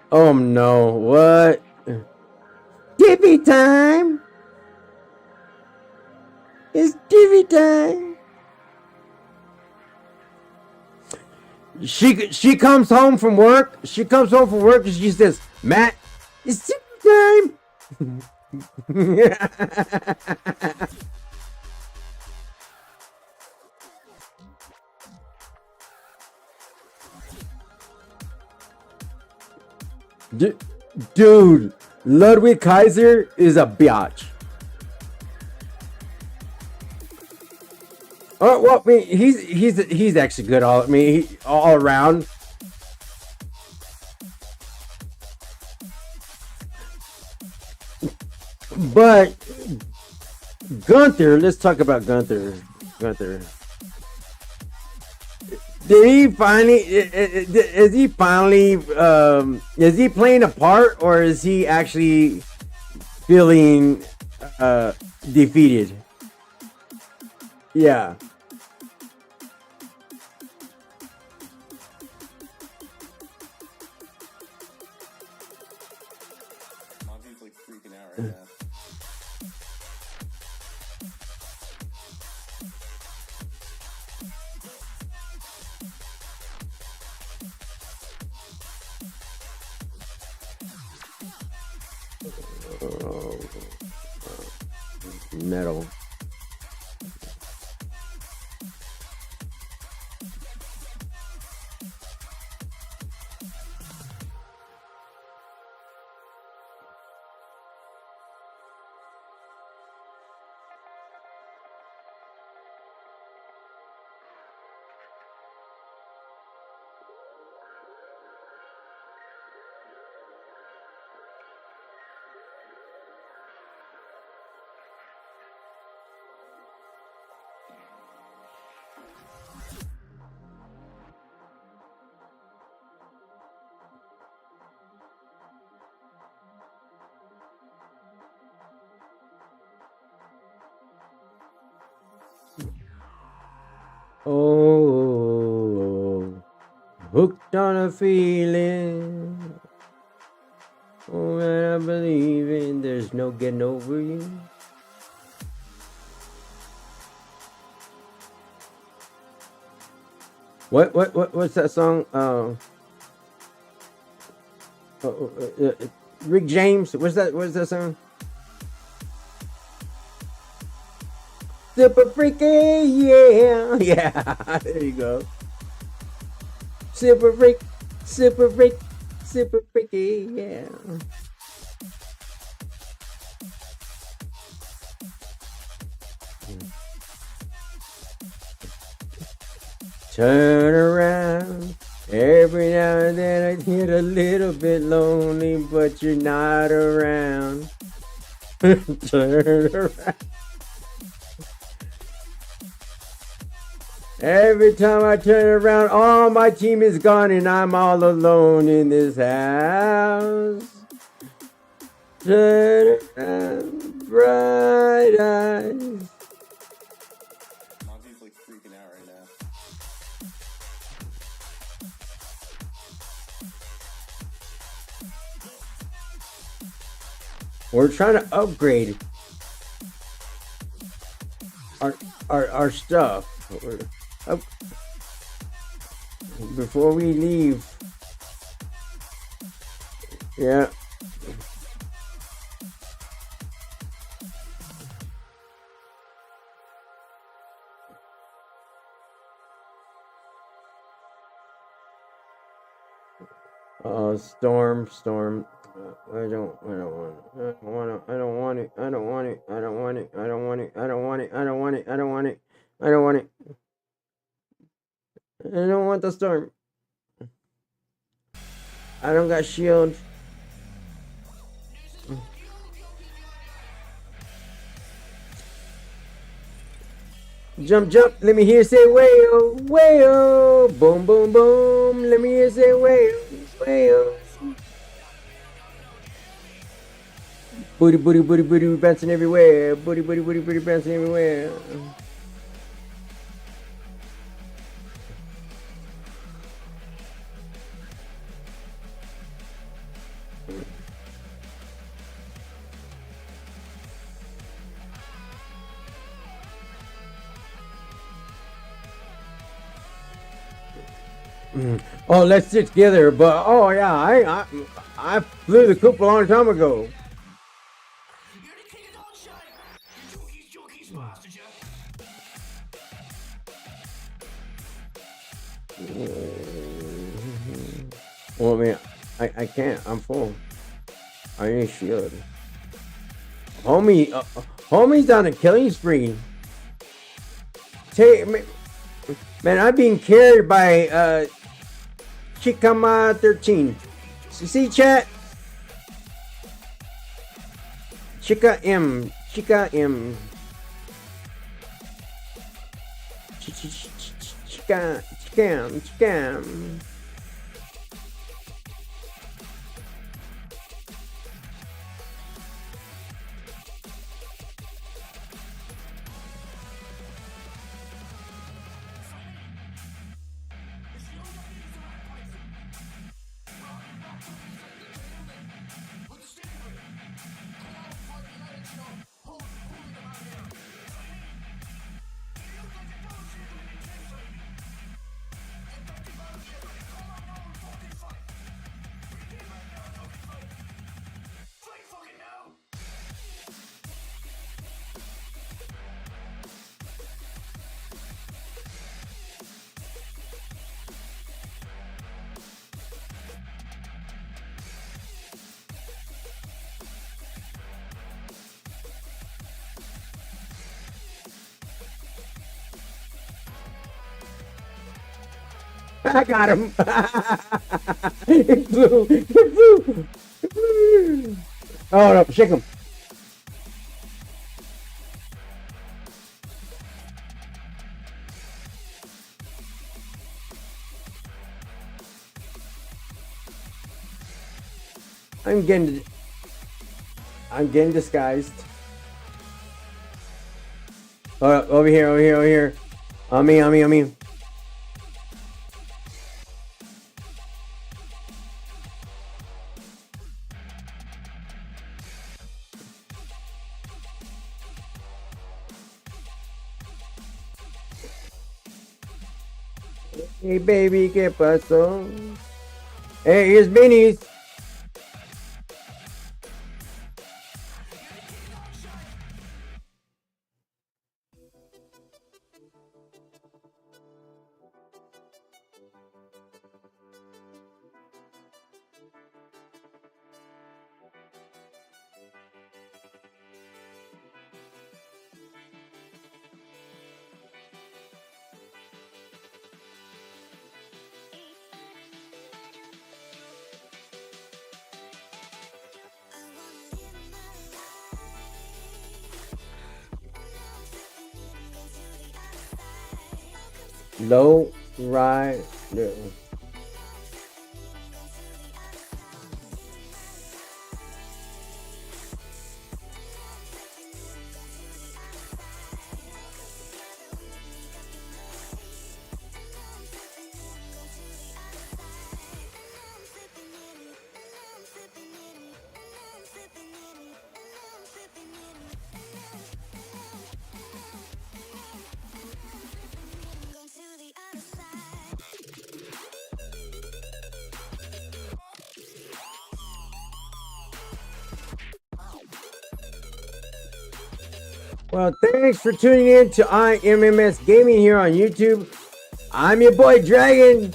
Oh no, what? TV time! It's TV time! She comes home from work. She comes home from work and she says, "Matt, it's TV time." Dude, Ludwig Kaiser is a biatch. Oh well, I mean, he's actually good. All I mean, all around. But Gunther, let's talk about Gunther. Gunther. Did he finally? Is he finally? Is he playing a part, or is he actually feeling defeated? Yeah. Monty's like freaking out right now. Oh, metal. Oh, hooked on a feeling. Oh, and I believe in. There's no getting over you. What's that song? Uh, uh, Rick James. What's that song? Super freaky, yeah, yeah. There you go. Super freak, super freak, super freaky, yeah. Turn around. Every now and then I get a little bit lonely, but you're not around. Turn around. Every time I turn around, all my team is gone and I'm all alone in this house. Turn around, bright eyes. Monty's like freaking out right now. We're trying to upgrade our stuff. Before we leave. Yeah. Storm. I don't want it. I don't want it. I don't want it. I don't want it. I don't want it. I don't want it. I don't want it. I don't want it. I don't want the storm. I don't got shield. Jump, jump, let me hear say way-oh, way-oh. Boom, boom, boom, let me hear say way-oh, way-oh. Booty, booty, booty, booty, bouncing everywhere. Booty, booty, booty, booty, bouncing everywhere. Oh, let's sit together. But oh yeah, I flew the coop a long time ago. Well, I mean, I can't. I'm full. I ain't should. Homie's on a killing spree. Man, I'm being carried by Chikama 13. See chat? Chica M. Chica M. Chicam. I got him. It flew. It flew. It flew. Oh no, shake him. I'm getting disguised. Over here. On me. Hey baby, ¿qué pasó? Hey, here's Beanies. Low, right, no. Well, thanks for tuning in to IMMS Gaming here on YouTube. I'm your boy Dragon.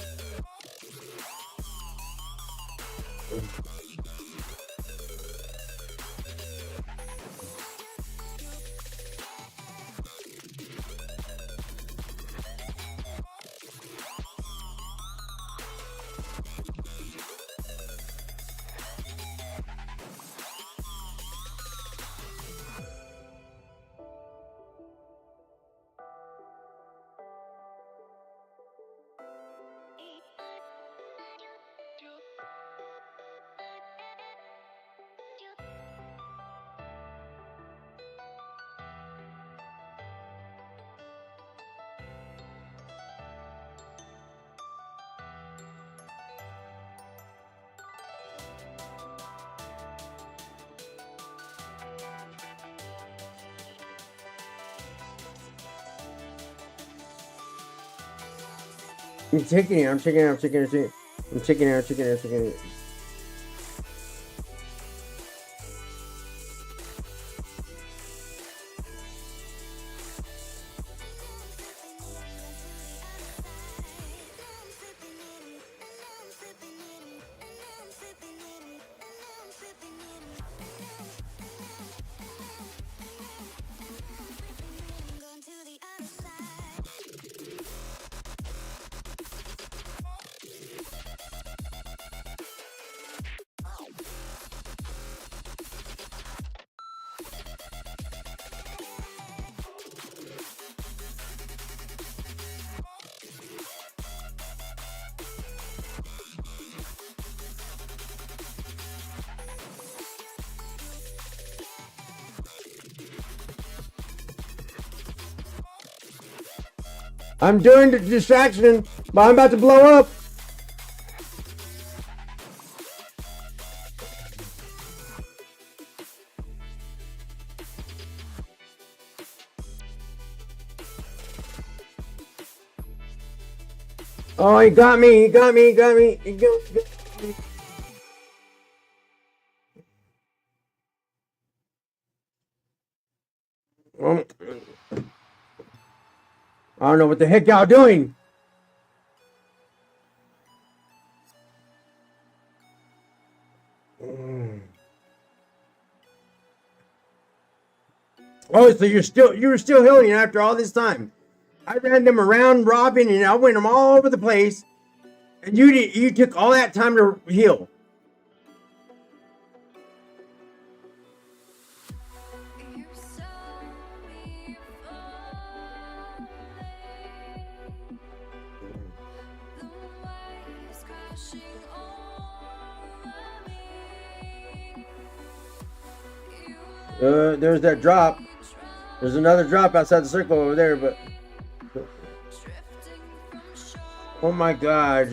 I'm taking it. I'm taking it. I'm taking it. I'm taking it. I'm taking it. I'm taking it. I'm doing the distraction, but I'm about to blow up. Oh, he got me. He got me. He got me. He got me. I don't know what the heck y'all doing. Oh, so you were still healing after all this time. I ran them around robbing and I went them all over the place. And you took all that time to heal. There's that drop. There's another drop outside the circle over there, but oh my god.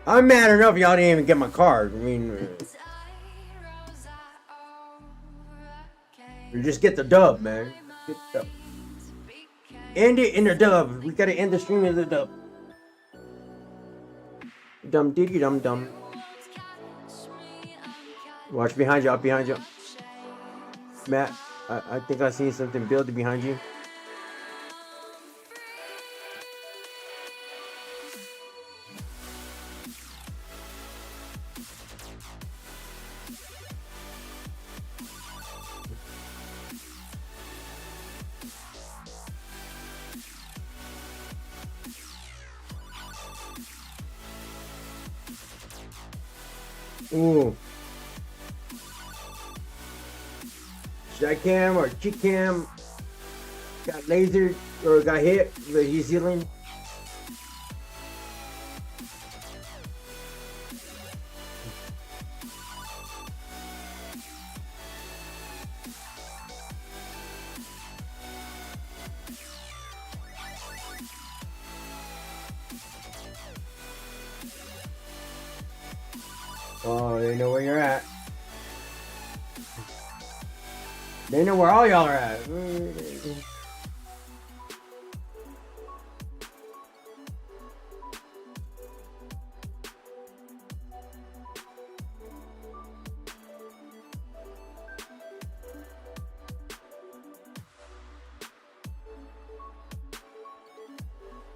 I'm mad enough y'all didn't even get my card. I mean, you just get the dub, man. Get the dub. End it in the dub. We gotta end the stream in the dub. Dum diddy dum dum. Watch behind you, up behind you. Matt, I think I see something building behind you. Ooh. Shot cam or cheek cam got lasered or got hit, but he's healing. Oh, they know where you're at. They know where all y'all are at.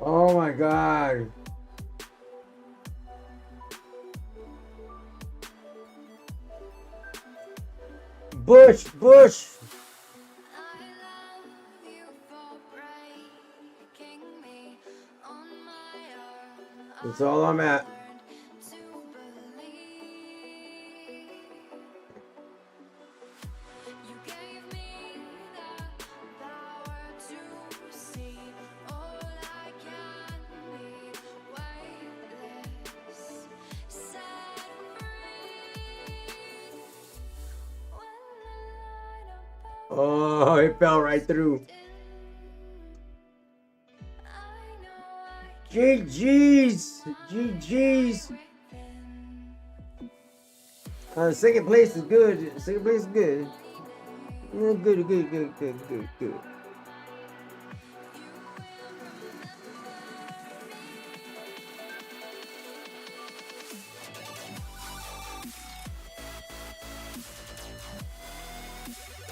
Oh my god. Bush. That's all I'm at. Oh, it fell right through. GG's. Second place is good. Second place is good. Yeah, good.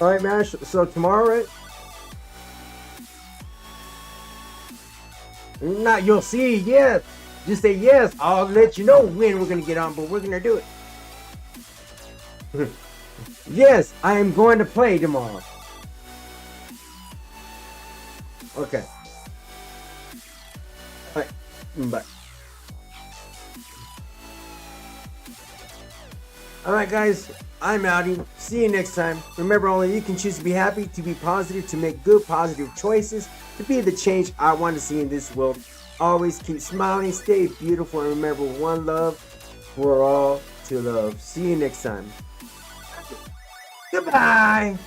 All right, man. So tomorrow, right? Not you'll see. Yes. Just say yes. I'll let you know when we're gonna get on, but we're gonna do it. Yes, I am going to play tomorrow. Okay. All right. Bye. All right, guys. I'm outie. See you next time. Remember, only you can choose to be happy, to be positive, to make good, positive choices, to be the change I want to see in this world. Always keep smiling, stay beautiful, and remember, one love for all to love. See you next time. Goodbye.